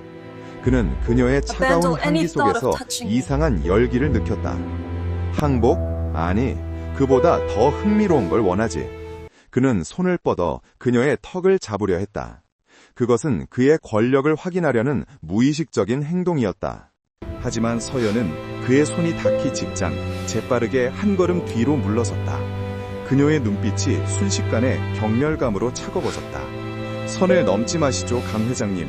그는 그녀의 차가운 향기 속에서 이상한 열기를 느꼈다. 항복? 아니, 그보다 더 흥미로운 걸 원하지. 그는 손을 뻗어 그녀의 턱을 잡으려 했다. 그것은 그의 권력을 확인하려는 무의식적인 행동이었다. 하지만 서연은 그의 손이 닿기 직전 재빠르게 한 걸음 뒤로 물러섰다. 그녀의 눈빛이 순식간에 경멸감으로 차가워졌다. 선을 넘지 마시죠, 강 회장님.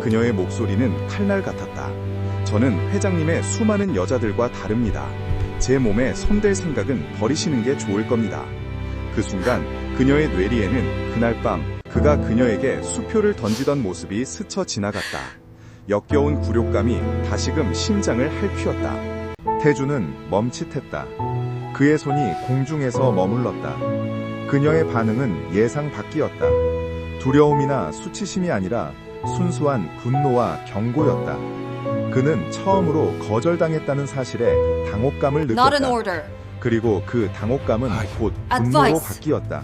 그녀의 목소리는 칼날 같았다. 저는 회장님의 수많은 여자들과 다릅니다. 제 몸에 손댈 생각은 버리시는 게 좋을 겁니다. 그 순간 그녀의 뇌리에는 그날 밤 그가 그녀에게 수표를 던지던 모습이 스쳐 지나갔다. 역겨운 굴욕감이 다시금 심장을 핥히었다. 태준은 멈칫했다. 그의 손이 공중에서 머물렀다. 그녀의 반응은 예상 밖이었다. 두려움이나 수치심이 아니라 순수한 분노와 경고였다. 그는 처음으로 거절당했다는 사실에 당혹감을 Not 느꼈다. an order. 그리고 그 당혹감은 곧 분노로 Advice. 바뀌었다.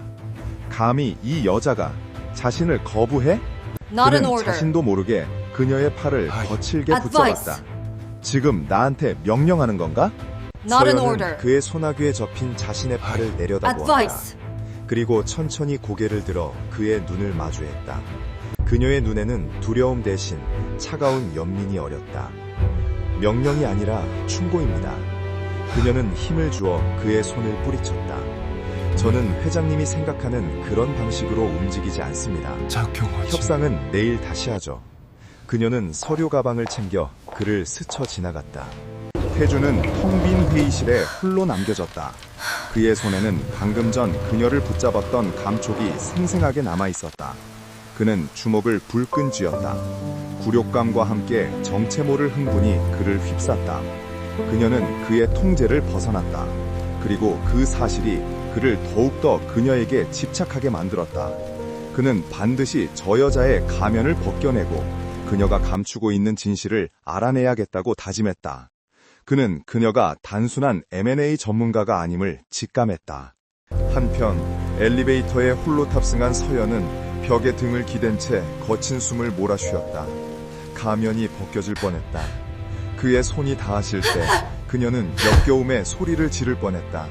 감히 이 여자가 자신을 거부해? Not an 그는 order. 자신도 모르게 그녀의 팔을 거칠게 Advice. 붙잡았다. 지금 나한테 명령하는 건가? Not an 서연은 order. 그의 손아귀에 접힌 자신의 팔을 내려다보았다. Advice. 그리고 천천히 고개를 들어 그의 눈을 마주했다. 그녀의 눈에는 두려움 대신 차가운 연민이 어렸다. 명령이 아니라 충고입니다. 그녀는 힘을 주어 그의 손을 뿌리쳤다. 저는 회장님이 생각하는 그런 방식으로 움직이지 않습니다. 협상은 내일 다시 하죠. 그녀는 서류 가방을 챙겨 그를 스쳐 지나갔다. 태준은 텅 빈 회의실에 홀로 남겨졌다. 그의 손에는 방금 전 그녀를 붙잡았던 감촉이 생생하게 남아있었다. 그는 주먹을 불끈 쥐었다. 굴욕감과 함께 정체 모를 흥분이 그를 휩쌌다. 그녀는 그의 통제를 벗어났다. 그리고 그 사실이 그를 더욱더 그녀에게 집착하게 만들었다. 그는 반드시 저 여자의 가면을 벗겨내고 그녀가 감추고 있는 진실을 알아내야겠다고 다짐했다. 그는 그녀가 단순한 M&A 전문가가 아님을 직감했다. 한편 엘리베이터에 홀로 탑승한 서연은 벽에 등을 기댄 채 거친 숨을 몰아쉬었다. 가면이 벗겨질 뻔했다. 그의 손이 닿았을 때 그녀는 역겨움에 소리를 지를 뻔했다.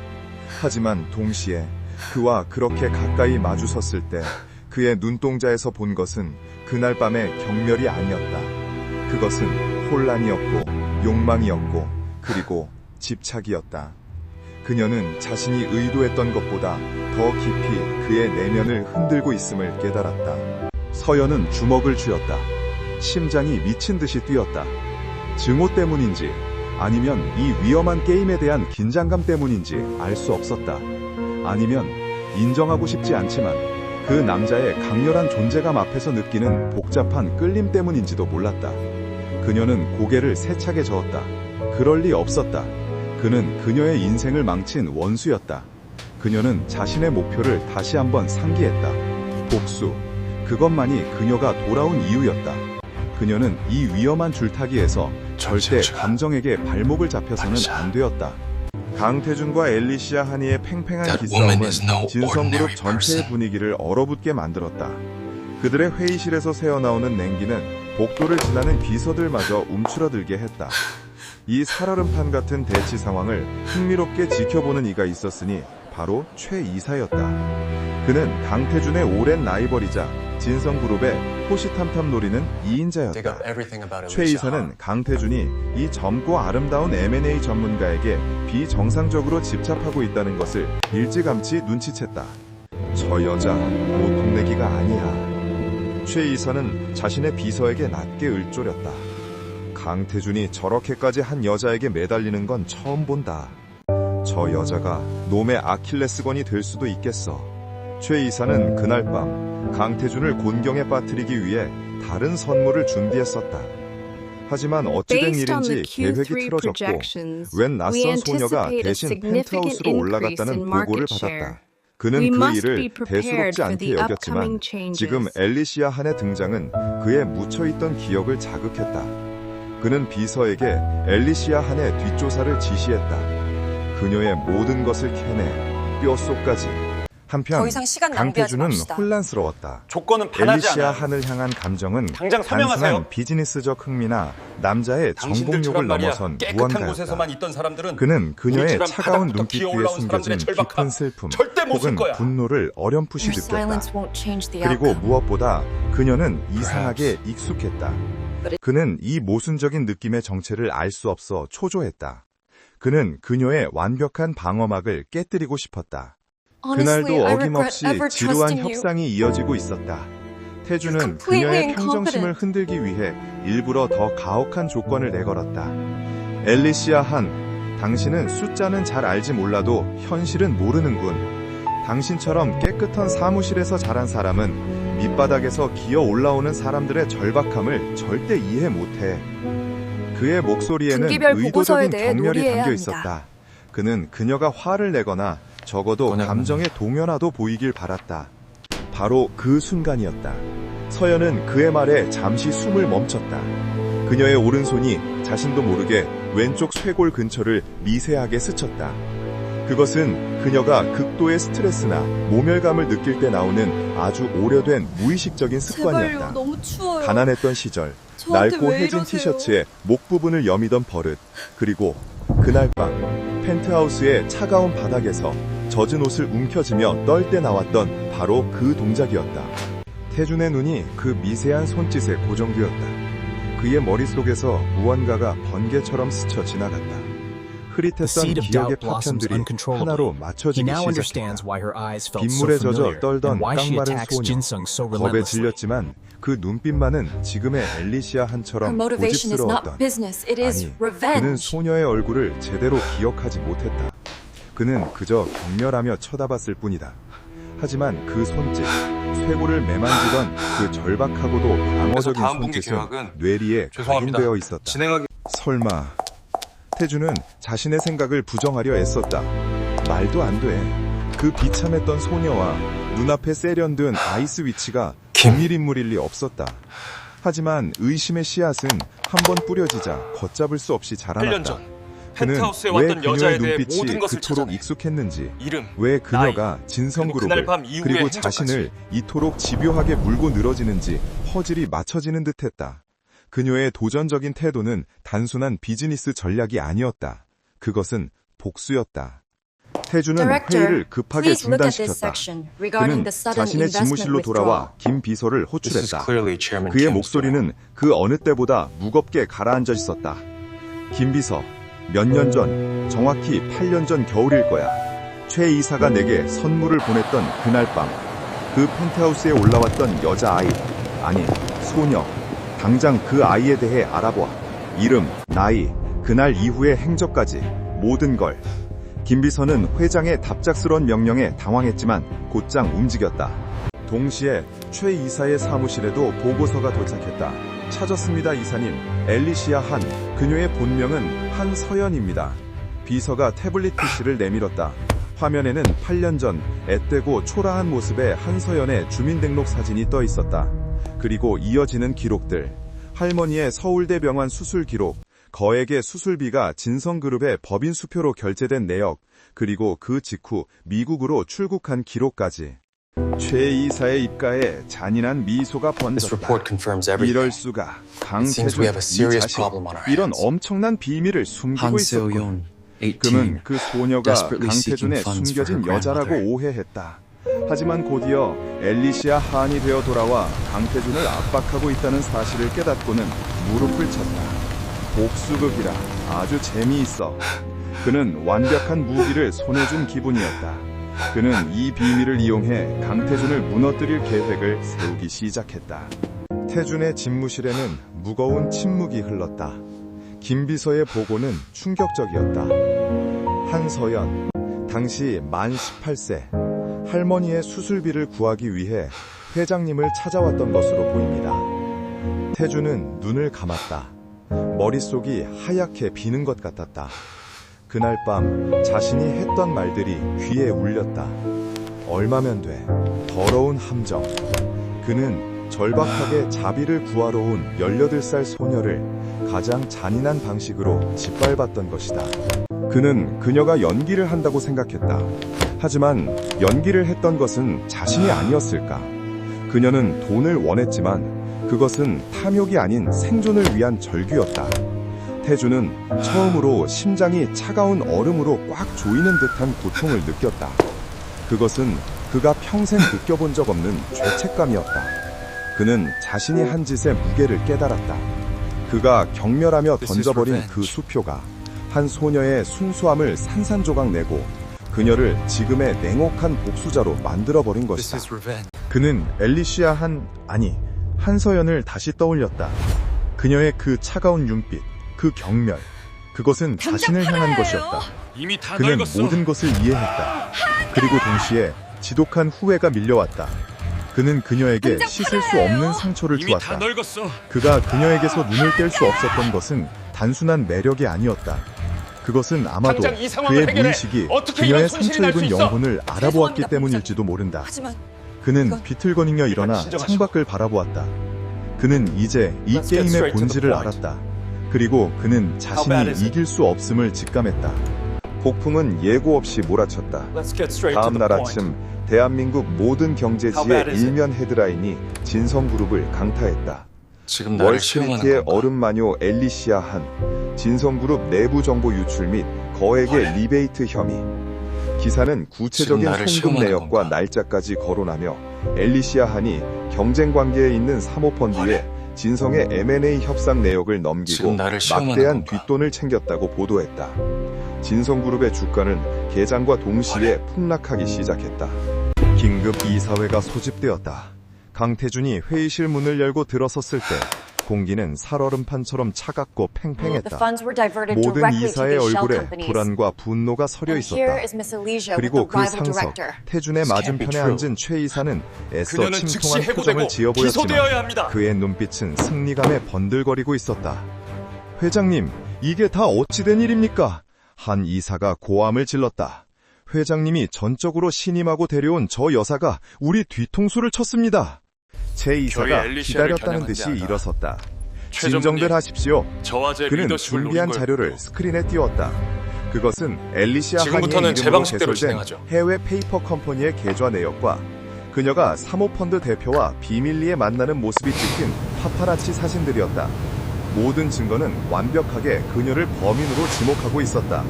하지만 동시에 그와 그렇게 가까이 마주섰을 때 그의 눈동자에서 본 것은 그날 밤의 경멸이 아니었다. 그것은 혼란이었고 욕망이었고 그리고 집착이었다. 그녀는 자신이 의도했던 것보다 더 깊이 그의 내면을 흔들고 있음을 깨달았다. 서연은 주먹을 쥐었다. 심장이 미친 듯이 뛰었다. 증오 때문인지 아니면 이 위험한 게임에 대한 긴장감 때문인지 알 수 없었다. 아니면 인정하고 싶지 않지만 그 남자의 강렬한 존재감 앞에서 느끼는 복잡한 끌림 때문인지도 몰랐다. 그녀는 고개를 세차게 저었다. 그럴 리 없었다. 그는 그녀의 인생을 망친 원수였다. 그녀는 자신의 목표를 다시 한번 상기했다. 복수. 그것만이 그녀가 돌아온 이유였다. 그녀는 이 위험한 줄타기에서 절대 감정에게 발목을 잡혀서는 안 되었다. 강태준과 엘리시아 한이의 팽팽한 기싸움은 진성그룹 전체의 분위기를 얼어붙게 만들었다. 그들의 회의실에서 새어나오는 냉기는 복도를 지나는 비서들마저 움츠러들게 했다. 이 살얼음판 같은 대치 상황을 흥미롭게 지켜보는 이가 있었으니 바로 최 이사였다. 그는 강태준의 오랜 라이벌이자 진성그룹의 호시탐탐 노리는 2인자였다. 최 이사는 강태준이 이 젊고 아름다운 M&A 전문가에게 비정상적으로 집착하고 있다는 것을 일찌감치 눈치챘다. 저 여자 보통 내기가 아니야. 최 이사는 자신의 비서에게 낮게 을조렸다. 강태준이 저렇게까지 한 여자에게 매달리는 건 처음 본다. 저 여자가 놈의 아킬레스건이 될 수도 있겠어. 최 이사는 그날 밤 강태준을 곤경에 빠뜨리기 위해 다른 선물을 준비했었다. 하지만 어찌된 일인지 계획이 틀어졌고 웬 낯선 소녀가 대신 펜트하우스로 올라갔다는 보고를 받았다. 그는 그 일을 대수롭지 않게 여겼지만 지금 엘리시아 한의 등장은 그의 묻혀있던 기억을 자극했다. 그는 비서에게 엘리시아 한의 뒷조사를 지시했다. 그녀의 모든 것을 캐내 뼛속까지. 한편 강태준은 혼란스러웠다. 조건은 반하지 엘리시아 않아요. 한을 향한 감정은 당장 서명하세요. 단순한 비즈니스적 흥미나 남자의 정복욕을 넘어선 깨끗한 곳에서만 무언가였다. 있던 사람들은 그는 그녀의 차가운 바닥부터 눈빛 뒤에 기어올라온 숨겨진 사람들의 절박함 깊은 슬픔 절대 못 쓸 혹은 거야. 분노를 어렴풋이 Your 느꼈다. silence won't change the 그리고 outcome. 무엇보다 그녀는 이상하게 익숙했다. 그는 이 모순적인 느낌의 정체를 알 수 없어 초조했다. 그는 그녀의 완벽한 방어막을 깨뜨리고 싶었다. Honestly, 그날도 I regret 어김없이 ever 지루한 trusting you. 협상이 이어지고 있었다. 태준은 You're completely 그녀의 평정심을 incompetent. 흔들기 위해 일부러 더 가혹한 조건을 내걸었다. 엘리시아 한, 당신은 숫자는 잘 알지 몰라도 현실은 모르는군. 당신처럼 깨끗한 사무실에서 자란 사람은 밑바닥에서 기어 올라오는 사람들의 절박함을 절대 이해 못해. 그의 목소리에는 분기별 보고서에 의도적인 대해 경멸이 논의해야 담겨 합니다. 있었다. 그는 그녀가 화를 내거나 적어도 감정의 동요라도 보이길 바랐다. 바로 그 순간이었다. 서연은 그의 말에 잠시 숨을 멈췄다. 그녀의 오른손이 자신도 모르게 왼쪽 쇄골 근처를 미세하게 스쳤다. 그것은 그녀가 극도의 스트레스나 모멸감을 느낄 때 나오는 아주 오래된 무의식적인 습관이었다. 제발요, 너무 추워요. 가난했던 시절 저한테 낡고 왜 해진 이러세요? 티셔츠에 목 부분을 여미던 버릇, 그리고 그날 밤 펜트하우스의 차가운 바닥에서 젖은 옷을 움켜쥐며 떨 때 나왔던 바로 그 동작이었다. 태준의 눈이 그 미세한 손짓에 고정되었다. 그의 머릿속에서 무언가가 번개처럼 스쳐 지나갔다. 흐릿했던 기억의 파편들이 하나로 맞춰지기 시작했다. 빗물에 젖어 떨던 깡마른 소녀, 겁에 질렸지만 그 눈빛만은 지금의 엘리시아 Her 한처럼 motivation is not 고집스러웠던. business, it is 아니, 그는 revenge. 소녀의 얼굴을 제대로 기억하지 못했다. 그는 그저 경멸하며 쳐다봤을 뿐이다. 하지만 그 손짓, 쇄골을 매만지던 그 절박하고도 방어적인 다음 분기 손짓은 계약은 뇌리에 죄송합니다. 각인되어 있었다. 진행하기 설마 태준은 자신의 생각을 부정하려 애썼다. 말도 안 돼. 그 비참했던 소녀와 눈앞에 세련된 아이스 위치가 비밀 인물일 리 없었다. 하지만 의심의 씨앗은 한번 뿌려지자 걷잡을 수 없이 8년 자라났다. 전 그는 펜트하우스에 왜 왔던 그녀의 여자에 대해 눈빛이 모든 것을 그토록 찾아내. 익숙했는지, 이름, 왜 그녀가 나이, 진성그룹을 그날 밤 이후의 그리고 행적까지. 자신을 이토록 집요하게 물고 늘어지는지 퍼즐이 맞춰지는 듯했다. 그녀의 도전적인 태도는 단순한 비즈니스 전략이 아니었다. 그것은 복수였다. 태준은 회의를 급하게 중단시켰다. 그는 자신의 집무실로 돌아와 김 비서를 호출했다. 그의 목소리는 그 어느 때보다 무겁게 가라앉아 있었다. 김 비서, 몇 년 전, 정확히 8년 전 겨울일 거야. 최 이사가 내게 선물을 보냈던 그날 밤, 그 펜트하우스에 올라왔던 여자아이, 아니, 소녀. 당장 그 아이에 대해 알아봐. 이름, 나이, 그날 이후의 행적까지 모든 걸. 김비서는 회장의 답작스러운 명령에 당황했지만 곧장 움직였다. 동시에 최 이사의 사무실에도 보고서가 도착했다. 찾았습니다, 이사님. 앨리시아 한, 그녀의 본명은 한서연입니다. 비서가 태블릿 PC를 내밀었다. 화면에는 8년 전 앳되고 초라한 모습의 한서연의 주민등록 사진이 떠 있었다. 그리고 이어지는 기록들. 할머니의 서울대 병원 수술 기록, 거액의 수술비가 진성그룹의 법인 수표로 결제된 내역, 그리고 그 직후 미국으로 출국한 기록까지. 최 이사의 입가에 잔인한 미소가 번졌다. 이럴 수가. 강태준, 이 자식, 이런 엄청난 비밀을 숨기고 있었군. 그는 그 소녀가 강태준의 숨겨진 여자라고 오해했다. 하지만 곧이어 앨리시아 한이 되어 돌아와 강태준을 압박하고 있다는 사실을 깨닫고는 무릎을 쳤다. 복수극이라 아주 재미있어. 그는 완벽한 무기를 손에 준 기분이었다. 그는 이 비밀을 이용해 강태준을 무너뜨릴 계획을 세우기 시작했다. 태준의 집무실에는 무거운 침묵이 흘렀다. 김비서의 보고는 충격적이었다. 한서연, 당시 만 18세, 할머니의 수술비를 구하기 위해 회장님을 찾아왔던 것으로 보입니다. 태준은 눈을 감았다. 머릿속이 하얗게 비는 것 같았다. 그날 밤 자신이 했던 말들이 귀에 울렸다. 얼마면 돼? 더러운 함정. 그는 절박하게 자비를 구하러 온 18살 소녀를 가장 잔인한 방식으로 짓밟았던 것이다. 그는 그녀가 연기를 한다고 생각했다. 하지만 연기를 했던 것은 자신이 아니었을까? 그녀는 돈을 원했지만 그것은 탐욕이 아닌 생존을 위한 절규였다. 태준은 처음으로 심장이 차가운 얼음으로 꽉 조이는 듯한 고통을 느꼈다. 그것은 그가 평생 느껴본 적 없는 죄책감이었다. 그는 자신이 한 짓의 무게를 깨달았다. 그가 경멸하며 던져버린 그 수표가 한 소녀의 순수함을 산산조각 내고 그녀를 지금의 냉혹한 복수자로 만들어버린 것이다. 그는 앨리시아 한서연을 다시 떠올렸다. 그녀의 그 차가운 눈빛, 그 경멸, 그것은 자신을 향한 것이었다. 그는 모든 것을 이해했다. 그리고 동시에 지독한 후회가 밀려왔다. 그는 그녀에게 씻을 수 없는 상처를 주었다. 그가 그녀에게서 눈을 뗄 수 없었던 것은 단순한 매력이 아니었다. 그것은 아마도 그의 무의식이 그녀의 상처 입은 영혼을 알아보았기 때문일지도 모른다. 그는 비틀거리며 일어나 창밖을 바라보았다. 그는 이제 이 게임의 본질을 알았다. 그리고 그는 자신이 이길 수 없음을 직감했다. 폭풍은 예고 없이 몰아쳤다. 다음 날 아침 대한민국 모든 경제지의 일면 헤드라인이 진성그룹을 강타했다. 월스트리트의 얼음마녀 앨리시아 한, 진성그룹 내부 정보 유출 및 거액의 리베이트 혐의. 기사는 구체적인 송금 내역과 날짜까지 거론하며 앨리시아 한이 경쟁 관계에 있는 사모펀드에 진성의 M&A 협상 내역을 넘기고 막대한 뒷돈을 챙겼다고 보도했다. 진성그룹의 주가는 개장과 동시에 폭락하기 시작했다. 긴급 이사회가 소집되었다. 강태준이 회의실 문을 열고 들어섰을 때 공기는 살얼음판처럼 차갑고 팽팽했다. 모든 이사의 얼굴에 불안과 분노가 서려 있었다. 그리고 그 상석, 태준의 맞은편에 앉은 최 이사는 애써 침통한 표정을 지어 보였지만 그의 눈빛은 승리감에 번들거리고 있었다. 회장님, 이게 다 어찌 된 일입니까? 한 이사가 고함을 질렀다. 회장님이 전적으로 신임하고 데려온 저 여사가 우리 뒤통수를 쳤습니다. 최 이사가 기다렸다는 듯이 일어섰다. 진정들 하십시오. 그는 준비한 자료를 스크린에 띄웠다. 그것은 앨리시아 한의 이름으로 개설된 해외 페이퍼 컴퍼니의 계좌 내역과 그녀가 사모펀드 대표와 비밀리에 만나는 모습이 찍힌 파파라치 사진들이었다. 모든 증거는 완벽하게 그녀를 범인으로 지목하고 있었다.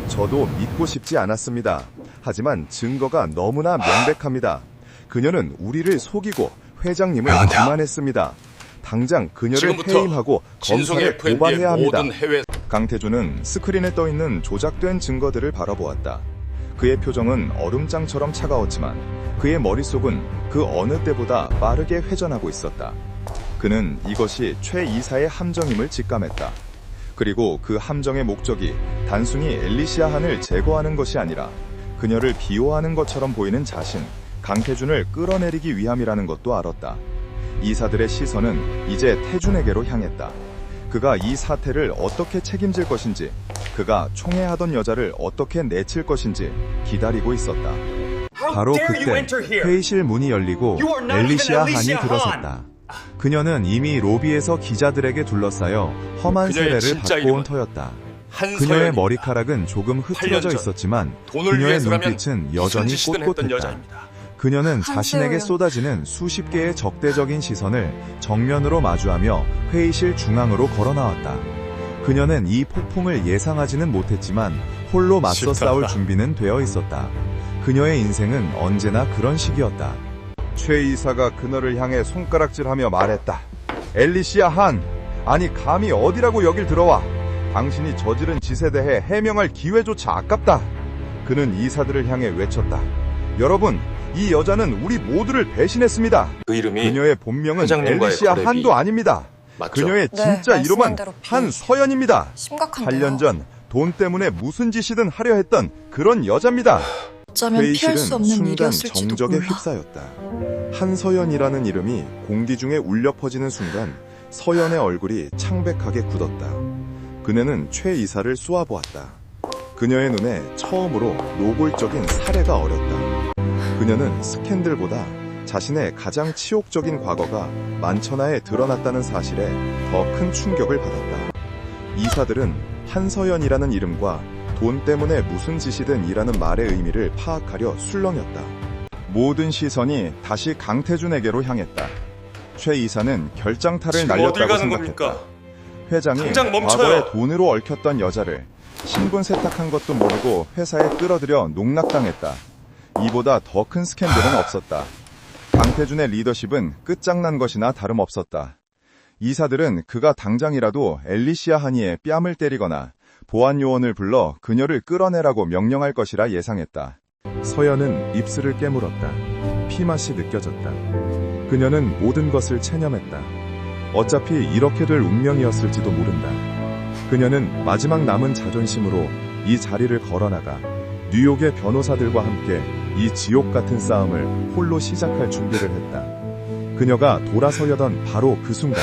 저도 믿고 싶지 않았습니다. 하지만 증거가 너무나 명백합니다. 그녀는 우리를 속이고 회장님을 기만했습니다. 당장 그녀를 해임하고 검찰에 고발해야 합니다. 강태준은 스크린에 떠있는 조작된 증거들을 바라보았다. 그의 표정은 얼음장처럼 차가웠지만 그의 머릿속은 그 어느 때보다 빠르게 회전하고 있었다. 그는 이것이 최 이사의 함정임을 직감했다. 그리고 그 함정의 목적이 단순히 앨리시아 한을 제거하는 것이 아니라 그녀를 비호하는 것처럼 보이는 자신, 강태준을 끌어내리기 위함이라는 것도 알았다. 이사들의 시선은 이제 태준에게로 향했다. 그가 이 사태를 어떻게 책임질 것인지, 그가 총애하던 여자를 어떻게 내칠 것인지 기다리고 있었다. 바로 그때 회의실 문이 열리고 앨리시아 한이 들어섰다. 그녀는 이미 로비에서 기자들에게 둘러싸여 험한 세례를 받고 온 터였다. 그녀의 머리카락은 조금 흐트러져 있었지만 그녀의 눈빛은 여전히 꼿꼿했다. 그녀는 자신에게 쏟아지는 수십 개의 적대적인 시선을 정면으로 마주하며 회의실 중앙으로 걸어나왔다. 그녀는 이 폭풍을 예상하지는 못했지만 홀로 맞서 싸울 준비는 되어 있었다. 그녀의 인생은 언제나 그런 식이었다. 최 이사가 그녀를 향해 손가락질하며 말했다. 앨리시아 한, 아니 감히 어디라고 여길 들어와. 당신이 저지른 짓에 대해 해명할 기회조차 아깝다. 그는 이사들을 향해 외쳤다. 여러분, 이 여자는 우리 모두를 배신했습니다. 그 이름이 그녀의 본명은 앨리시아 한도 아닙니다. 맞죠? 그녀의 진짜 네, 이름은 말씀한 한서연입니다. 심각한데요. 8년 전 돈 때문에 무슨 짓이든 하려 했던 그런 여자입니다. 어쩌면 피할 수 회의실은 없는 순간 일이었을지도 정적에 몰라. 휩싸였다. 한서연이라는 이름이 공기 중에 울려 퍼지는 순간 서연의 얼굴이 창백하게 굳었다. 그녀는 최 이사를 쏘아보았다. 그녀의 눈에 처음으로 노골적인 살해가 어렸다. 그녀는 스캔들보다 자신의 가장 치욕적인 과거가 만천하에 드러났다는 사실에 더 큰 충격을 받았다. 이사들은 한서연이라는 이름과 돈 때문에 무슨 짓이든 이라는 말의 의미를 파악하려 술렁였다. 모든 시선이 다시 강태준에게로 향했다. 최 이사는 결장타를 지금 어딜 날렸다고 가는 생각했다. 겁니까? 회장이 당장 멈춰요. 과거에 돈으로 얽혔던 여자를 신분 세탁한 것도 모르고 회사에 끌어들여 농락당했다. 이보다 더 큰 스캔들은 없었다. 강태준의 리더십은 끝장난 것이나 다름없었다. 이사들은 그가 당장이라도 앨리시아 한이의 뺨을 때리거나 보안 요원을 불러 그녀를 끌어내라고 명령할 것이라 예상했다. 서연은 입술을 깨물었다. 피맛이 느껴졌다. 그녀는 모든 것을 체념했다. 어차피 이렇게 될 운명이었을지도 모른다. 그녀는 마지막 남은 자존심으로 이 자리를 걸어나가 뉴욕의 변호사들과 함께 이 지옥 같은 싸움을 홀로 시작할 준비를 했다. 그녀가 돌아서려던 바로 그 순간,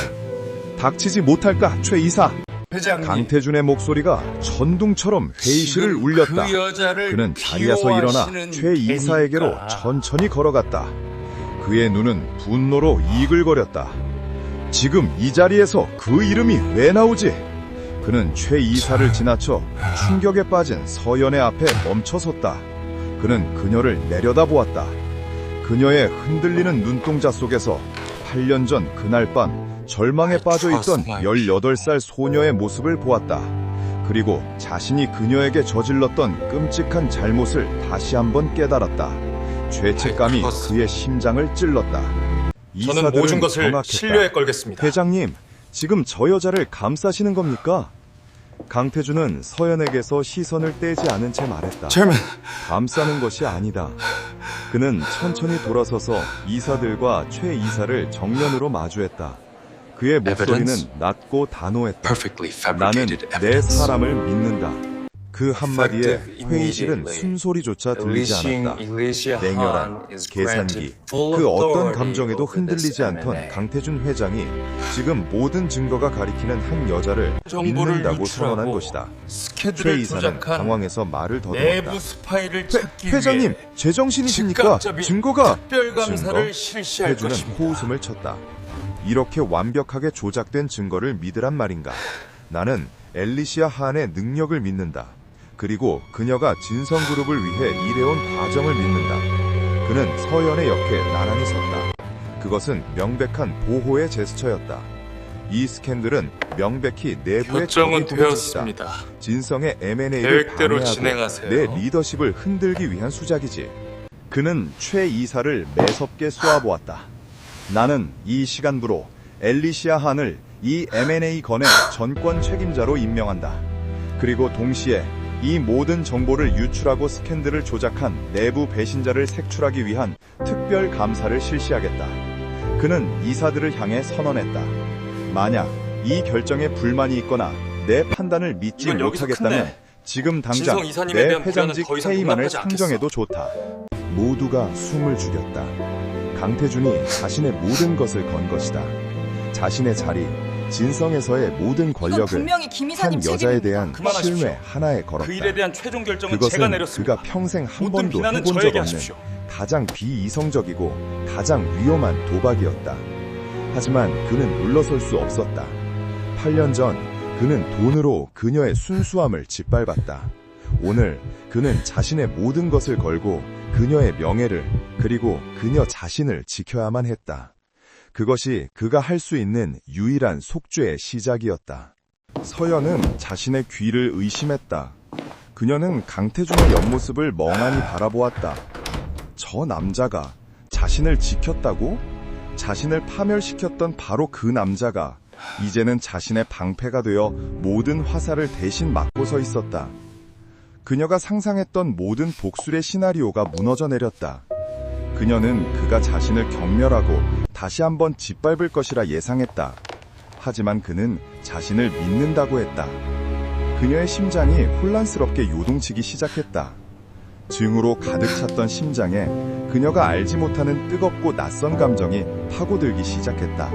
닥치지 못할까, 최 이사! 회장님, 강태준의 목소리가 전둥처럼 회의실을 울렸다. 그 여자를 그는 자리에서 일어나 비호하시는 최 이사에게로 개니까. 천천히 걸어갔다. 그의 눈은 분노로 이글거렸다. 지금 이 자리에서 그 이름이 왜 나오지? 그는 최 이사를 지나쳐 충격에 빠진 서연의 앞에 멈춰섰다. 그는 그녀를 내려다보았다. 그녀의 흔들리는 눈동자 속에서 8년 전 그날 밤 절망에 빠져있던 18살 소녀의 모습을 보았다. 그리고 자신이 그녀에게 저질렀던 끔찍한 잘못을 다시 한번 깨달았다. 죄책감이 그의 심장을 찔렀다. 저는 모든 것을 경악했다. 신뢰에 걸겠습니다. 회장님, 지금 저 여자를 감싸시는 겁니까? 강태준은 서연에게서 시선을 떼지 않은 채 말했다. 감싸는 것이 아니다. 그는 천천히 돌아서서 이사들과 최 이사를 정면으로 마주했다. 그의 목소리는 낮고 단호했다. 나는 내 사람을 믿는다. 그 한마디에 회의실은 숨소리조차 들리지 않았다. 냉혈한, 계산기, 그 어떤 감정에도 흔들리지 않던 강태준 회장이 지금 모든 증거가 가리키는 한 여자를 믿는다고 선언한 것이다. 최 이사는 당황해서 말을 더듬었다. 내부 스파이를 찾기 회장님, 위해 제정신이십니까? 즉각적인 증거가... 특별감사를 실시할 태준은 것입니다. 호웃음을 쳤다. 이렇게 완벽하게 조작된 증거를 믿으란 말인가? 나는 앨리시아 한의 능력을 믿는다. 그리고 그녀가 진성그룹을 위해 일해온 과정을 믿는다. 그는 서연의 옆에 나란히 섰다. 그것은 명백한 보호의 제스처였다. 이 스캔들은 명백히 내부의 결정은 적이 부는 되었습니다. 진성의 M&A를 계획대로 방해하고 진행하세요. 내 리더십을 흔들기 위한 수작이지. 그는 최 이사를 매섭게 쏘아보았다. 나는 이 시간부로 앨리시아 한을 이 M&A 건의 전권 책임자로 임명한다. 그리고 동시에 이 모든 정보를 유출하고 스캔들을 조작한 내부 배신자를 색출하기 위한 특별 감사를 실시하겠다. 그는 이사들을 향해 선언했다. 만약 이 결정에 불만이 있거나 내 판단을 믿지 이건 여기서 못하겠다면 큰데. 지금 당장 진성 이사님에 내 대한 부자는 회장직 더 이상 퇴임안을 용납하지 않겠어. 상정해도 좋다. 모두가 숨을 죽였다. 강태준이 자신의 모든 것을 건 것이다. 자신의 자리, 진성에서의 모든 이건 권력을 분명히 김 한 이사님 여자에 책임입니다. 대한 그만하십시오. 실외 하나에 걸었다. 그 일에 대한 최종 결정은 제가 그것은 내렸습니다. 그가 평생 한 모든 번도 비난은 해본 적 저에게 없는 하십시오. 가장 비이성적이고 가장 위험한 도박이었다. 하지만 그는 물러설 수 없었다. 8년 전 그는 돈으로 그녀의 순수함을 짓밟았다. 오늘 그는 자신의 모든 것을 걸고 그녀의 명예를 그리고 그녀 자신을 지켜야만 했다. 그것이 그가 할 수 있는 유일한 속죄의 시작이었다. 서연은 자신의 귀를 의심했다. 그녀는 강태준의 옆모습을 멍하니 바라보았다. 저 남자가 자신을 지켰다고? 자신을 파멸시켰던 바로 그 남자가 이제는 자신의 방패가 되어 모든 화살을 대신 맞고 서 있었다. 그녀가 상상했던 모든 복술의 시나리오가 무너져 내렸다. 그녀는 그가 자신을 경멸하고 다시 한번 짓밟을 것이라 예상했다. 하지만 그는 자신을 믿는다고 했다. 그녀의 심장이 혼란스럽게 요동치기 시작했다. 증오로 가득 찼던 심장에 그녀가 알지 못하는 뜨겁고 낯선 감정이 파고들기 시작했다.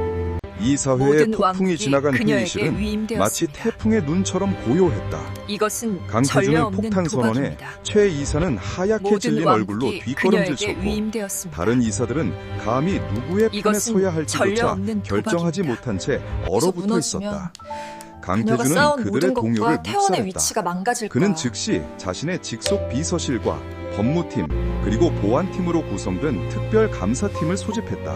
이 사회의 모든 폭풍이 왕국이 지나간 그녀에게 회의실은 위임되었습니다. 마치 태풍의 눈처럼 고요했다. 이것은 전례 강태준은 없는 폭탄 선언에 도박입니다. 최 이사는 하얗게 모든 질린 얼굴로 왕국이 뒷걸음질 그녀에게 쳤고 위임되었습니다. 다른 이사들은 감히 누구의 편에 이것은 서야 전례 할지조차 없는 결정하지 도박입니다. 못한 채 여기서 얼어붙어 무너지면 있었다. 그녀가 강태준은 쌓은 그들의 모든 동요를 것과 태원의 묵살했다. 위치가 망가질 거야. 그는 즉시 자신의 직속 비서실과 법무팀 그리고 보안팀으로 구성된 특별감사팀을 소집했다.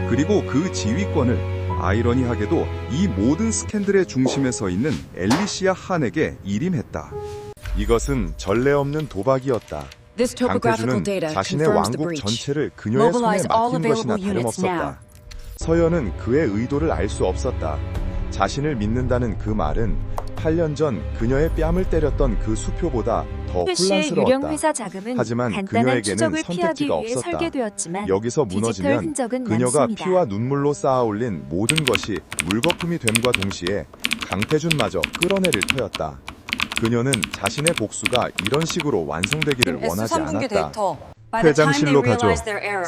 그리고 그 지휘권을 아이러니하게도 이 모든 스캔들의 중심에 서 있는 엘리시아 한에게 일임했다. 이것은 전례 없는 도박이었다. This topographical 강태준은 data 자신의 confirms the 왕국 breach. 전체를 그녀의 손에 Mobilize all 맡긴 것이나 available units now. 다름없었다. 서연은 그의 의도를 알 수 없었다. 자신을 믿는다는 그 말은 8년 전 그녀의 뺨을 때렸던 그 수표보다 더 출시의 유령 혼란스러웠다. 회사 자금은 하지만 간단한 그녀에게는 추적을 피하기 선택지가 위해 없었다. 설계되었지만 여기서 디지털 무너지면 흔적은 그녀가 남습니다. 피와 눈물로 쌓아올린 모든 것이 물거품이 됨과 동시에 강태준마저 끌어내릴 터였다. 그녀는 자신의 복수가 이런 식으로 완성되기를 원하지 S3분기 않았다. 데이터. 회장실로 가죠.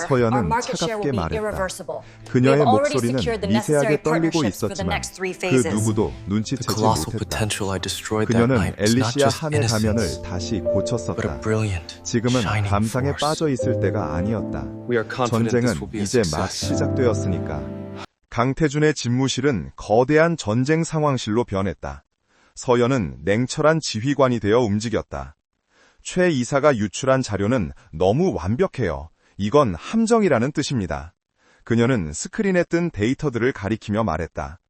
서연은 차갑게 말했다. 그녀의 목소리는 미세하게 떨리고 있었지만 그 누구도 눈치채지 못했다. 그녀는 엘리시아 한의 가면을 다시 고쳤었다. 지금은 감상에 빠져 있을 때가 아니었다. 전쟁은 이제 막 시작되었으니까. 강태준의 집무실은 거대한 전쟁 상황실로 변했다. 서연은 냉철한 지휘관이 되어 움직였다. 최 이사가 유출한 자료는 너무 완벽해요. 이건 함정이라는 뜻입니다. 그녀는 스크린에 뜬 데이터들을 가리키며 말했다.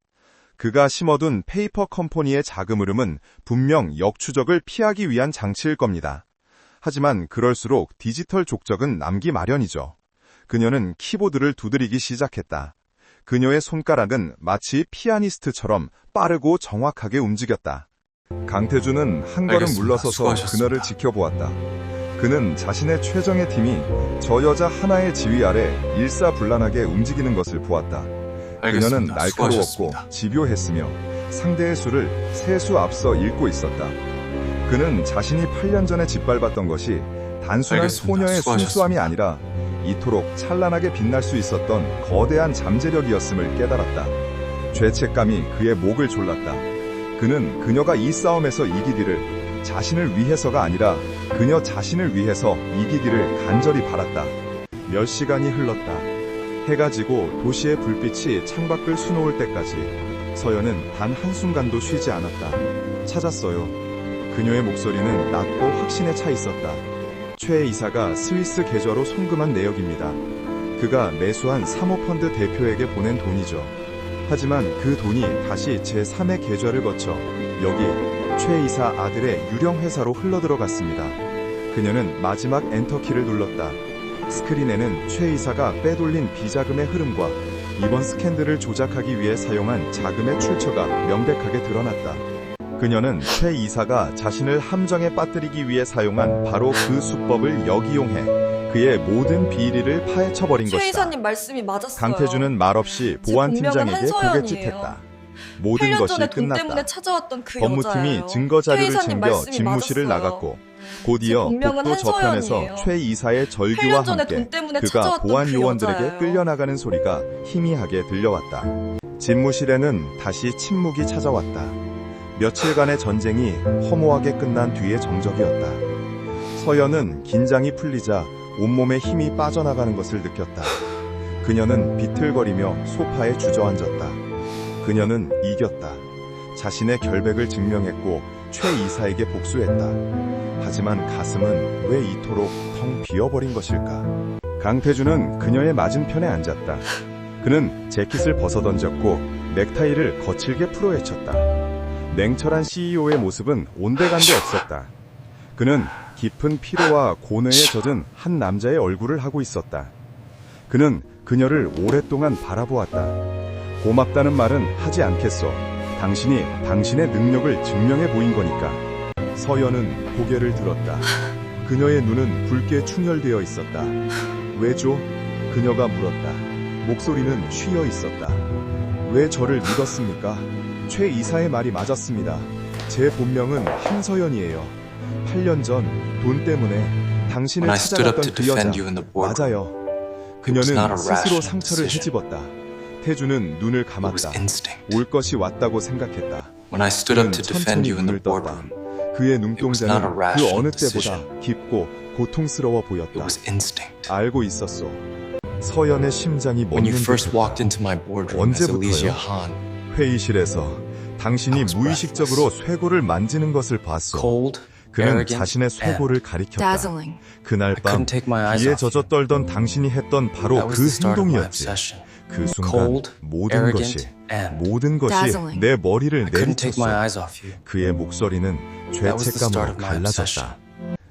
그가 심어둔 페이퍼 컴퍼니의 자금 흐름은 분명 역추적을 피하기 위한 장치일 겁니다. 하지만 그럴수록 디지털 족적은 남기 마련이죠. 그녀는 키보드를 두드리기 시작했다. 그녀의 손가락은 마치 피아니스트처럼 빠르고 정확하게 움직였다. 강태준은 한 걸음 알겠습니다. 물러서서 수고하셨습니다. 그녀를 지켜보았다. 그는 자신의 최정의 팀이 저 여자 하나의 지휘 아래 일사불란하게 움직이는 것을 보았다. 그녀는 날카로웠고 수고하셨습니다. 집요했으며 상대의 수를 세 수 앞서 읽고 있었다. 그는 자신이 8년 전에 짓밟았던 것이 단순한 알겠습니다. 소녀의 수고하셨습니다. 순수함이 아니라 이토록 찬란하게 빛날 수 있었던 거대한 잠재력이었음을 깨달았다. 죄책감이 그의 목을 졸랐다. 그는 그녀가 이 싸움에서 이기기를 자신을 위해서가 아니라 그녀 자신을 위해서 이기기를 간절히 바랐다. 몇 시간이 흘렀다. 해가 지고 도시의 불빛이 창밖을 수놓을 때까지 서연은 단 한순간도 쉬지 않았다. 찾았어요. 그녀의 목소리는 낮고 확신에 차 있었다. 최 이사가 스위스 계좌로 송금한 내역입니다. 그가 매수한 사모펀드 대표에게 보낸 돈이죠. 하지만 그 돈이 다시 제3의 계좌를 거쳐 여기 최 이사 아들의 유령 회사로 흘러들어갔습니다. 그녀는 마지막 엔터키를 눌렀다. 스크린에는 최 이사가 빼돌린 비자금의 흐름과 이번 스캔들을 조작하기 위해 사용한 자금의 출처가 명백하게 드러났다. 그녀는 최 이사가 자신을 함정에 빠뜨리기 위해 사용한 바로 그 수법을 역이용해 그의 모든 비리를 파헤쳐버린 최 것이다. 이사님 말씀이 맞았어요. 강태준은 말없이 제 보안팀장에게 본명은 고갯짓했다. 한서연이에요. 모든 8년 것이 전에 돈 끝났다. 때문에 찾아왔던 그 법무팀이 여자예요. 증거 자료를 최 이사님 챙겨 말씀이 집무실을 맞았어요. 나갔고 곧이어 제 본명은 복도 저편에서 한서연이에요. 최 이사의 절규와 8년 전에 함께 돈 때문에 그가 찾아왔던 보안 그 요원들에게 여자예요. 끌려나가는 소리가 희미하게 들려왔다. 집무실에는 다시 침묵이 찾아왔다. 며칠간의 전쟁이 허무하게 끝난 뒤의 정적이었다. 서연은 긴장이 풀리자 온몸에 힘이 빠져나가는 것을 느꼈다. 그녀는 비틀거리며 소파에 주저앉았다. 그녀는 이겼다. 자신의 결백을 증명했고 최 이사에게 복수했다. 하지만 가슴은 왜 이토록 텅 비어버린 것일까? 강태준은 그녀의 맞은편에 앉았다. 그는 재킷을 벗어던졌고 넥타이를 거칠게 풀어헤쳤다. 냉철한 CEO의 모습은 온데간데 없었다. 그는 깊은 피로와 고뇌에 젖은 한 남자의 얼굴을 하고 있었다. 그는 그녀를 오랫동안 바라보았다. 고맙다는 말은 하지 않겠어. 당신이 당신의 능력을 증명해 보인 거니까. 서연은 고개를 들었다. 그녀의 눈은 붉게 충혈되어 있었다. 왜죠? 그녀가 물었다. 목소리는 쉬어 있었다. 왜 저를 믿었습니까? 최 이사의 말이 맞았습니다. 제 본명은 한서연이에요. 8년 전 돈 때문에 당신을 찾아갔던 그 여자. 맞아요. 그녀는 스스로 상처를 헤집었다. 태주는 눈을 감았다. 올 것이 왔다고 생각했다. 그는 천천히 눈을 떴다. 그의 눈동자는 그 어느 때보다 깊고 고통스러워 보였다. 알고 있었소. 서연의 심장이 멎는 듯했다. 언제부터요? 회의실에서 당신이 무의식적으로 쇄골을 만지는 것을 봤소. 그는 자신의 쇄골을 가리켰다. 그날 밤 비에 젖어 떨던 당신이 했던 바로 그 행동이었지. 그 순간 모든 것이 내 머리를 내리쳤어. 그의 목소리는 죄책감으로 갈라졌다.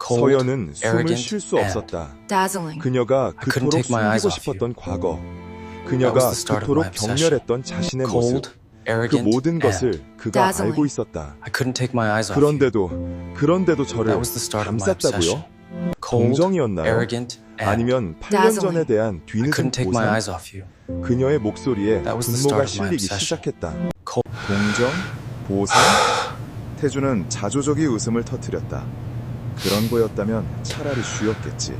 서연은 숨을 쉴 수 없었다. 그녀가 그토록 숨기고 싶었던 과거, 그녀가 그토록 격렬했던 자신의 모습, 그 모든 것을 그가 알고 있었다. 그런데도 저를 감쌌다고요? 동정이었나요? 아니면 8년 전에 대한 뒤늦은 보상? 그녀의 목소리에 분노가 실리기 시작했다. 동정? 보상? 태주는 자조적인 웃음을 터뜨렸다. 그런 거였다면 차라리 쉬었겠지.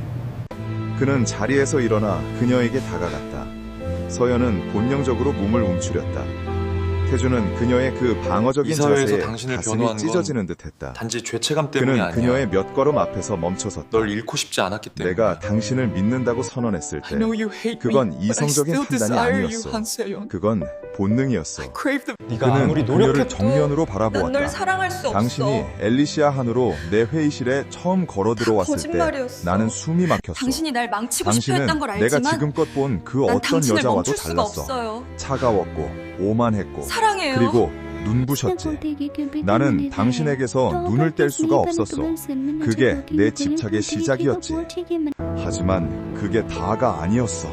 그는 자리에서 일어나 그녀에게 다가갔다. 서연은 본능적으로 몸을 움츠렸다. 태주는 그녀의 그 방어적인 자세에 가슴이 찢어지는 듯했다. 단지 죄책감 때문이 그는 아니야. 그녀의 몇 걸음 앞에서 멈춰섰다. 널 잃고 싶지 않았기 때문에. 내가 당신을 믿는다고 선언했을 때 그건 이성적인 판단이 아니었어. 그건 본능이었어. 네가 그는 아무리 그녀를 노력해도 정면으로 난 바라보았다. 널 사랑할 수 없어. 당신이 엘리시아 한으로 내 회의실에 처음 걸어 들어왔을 때 거짓말이었어. 나는 숨이 막혔어. 당신이 날 망치고 싶어 당신은 했던 걸 내가 알지만 지금껏 본 그 난 어떤 당신을 여자와도 멈출 수가 달랐어. 없어요. 차가웠고 오만했고 사랑해요. 그리고 눈부셨지. 나는 당신에게서 눈을 뗄 수가 없었어. 그게 내 집착의 시작이었지. 하지만 그게 다가 아니었어.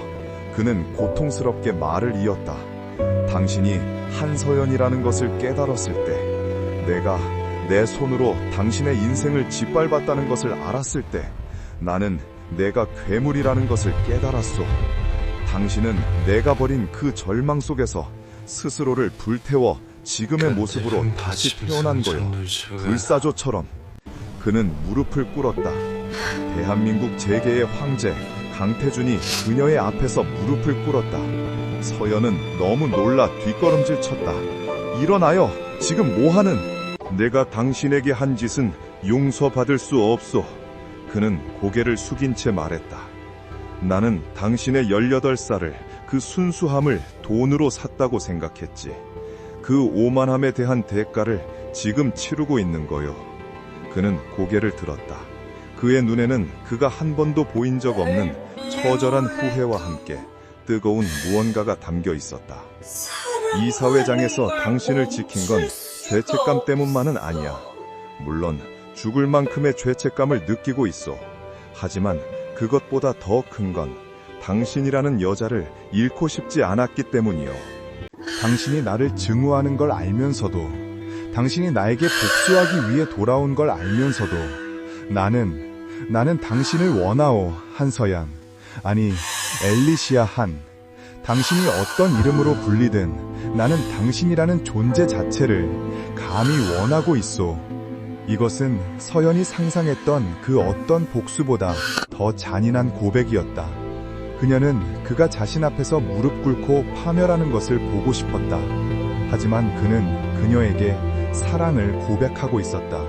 그는 고통스럽게 말을 이었다. 당신이 한서연이라는 것을 깨달았을 때, 내가 내 손으로 당신의 인생을 짓밟았다는 것을 알았을 때, 나는 내가 괴물이라는 것을 깨달았소. 당신은 내가 버린 그 절망 속에서 스스로를 불태워 지금의 모습으로 다시 태어난 거요. 불사조처럼. 그는 무릎을 꿇었다. 대한민국 재계의 황제 강태준이 그녀의 앞에서 무릎을 꿇었다. 서연은 너무 놀라 뒷걸음질 쳤다. 일어나요. 지금 뭐하는? 내가 당신에게 한 짓은 용서받을 수 없소. 그는 고개를 숙인 채 말했다. 나는 당신의 18살을 그 순수함을 돈으로 샀다고 생각했지. 그 오만함에 대한 대가를 지금 치르고 있는 거요. 그는 고개를 들었다. 그의 눈에는 그가 한 번도 보인 적 없는 처절한 후회와 함께 뜨거운 무언가가 담겨 있었다. 이 사회장에서 당신을 지킨 건 죄책감 때문만은 아니야. 물론 죽을 만큼의 죄책감을 느끼고 있어. 하지만 그것보다 더 큰 건 당신이라는 여자를 잃고 싶지 않았기 때문이요. 당신이 나를 증오하는 걸 알면서도, 당신이 나에게 복수하기 위해 돌아온 걸 알면서도 나는 당신을 원하오, 한서연. 아니, 엘리시아 한. 당신이 어떤 이름으로 불리든 나는 당신이라는 존재 자체를 감히 원하고 있소. 이것은 서연이 상상했던 그 어떤 복수보다 더 잔인한 고백이었다. 그녀는 그가 자신 앞에서 무릎 꿇고 파멸하는 것을 보고 싶었다. 하지만 그는 그녀에게 사랑을 고백하고 있었다.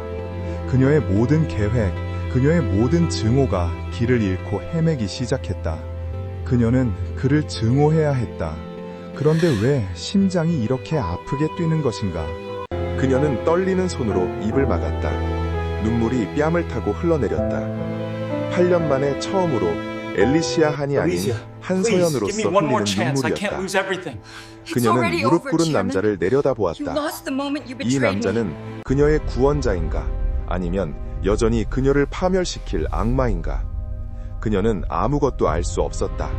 그녀의 모든 계획, 그녀의 모든 증오가 길을 잃고 헤매기 시작했다. 그녀는 그를 증오해야 했다. 그런데 왜 심장이 이렇게 아프게 뛰는 것인가? 그녀는 떨리는 손으로 입을 막았다. 눈물이 뺨을 타고 흘러내렸다. 8년 만에 처음으로 엘리시아 한이 아닌 한서연으로서 흘리는 눈물이었다. 그녀는 무릎 꿇은 남자를 내려다보았다. 이 남자는 그녀의 구원자인가? 아니면 여전히 그녀를 파멸시킬 악마인가? 그녀는 아무것도 알 수 없었다.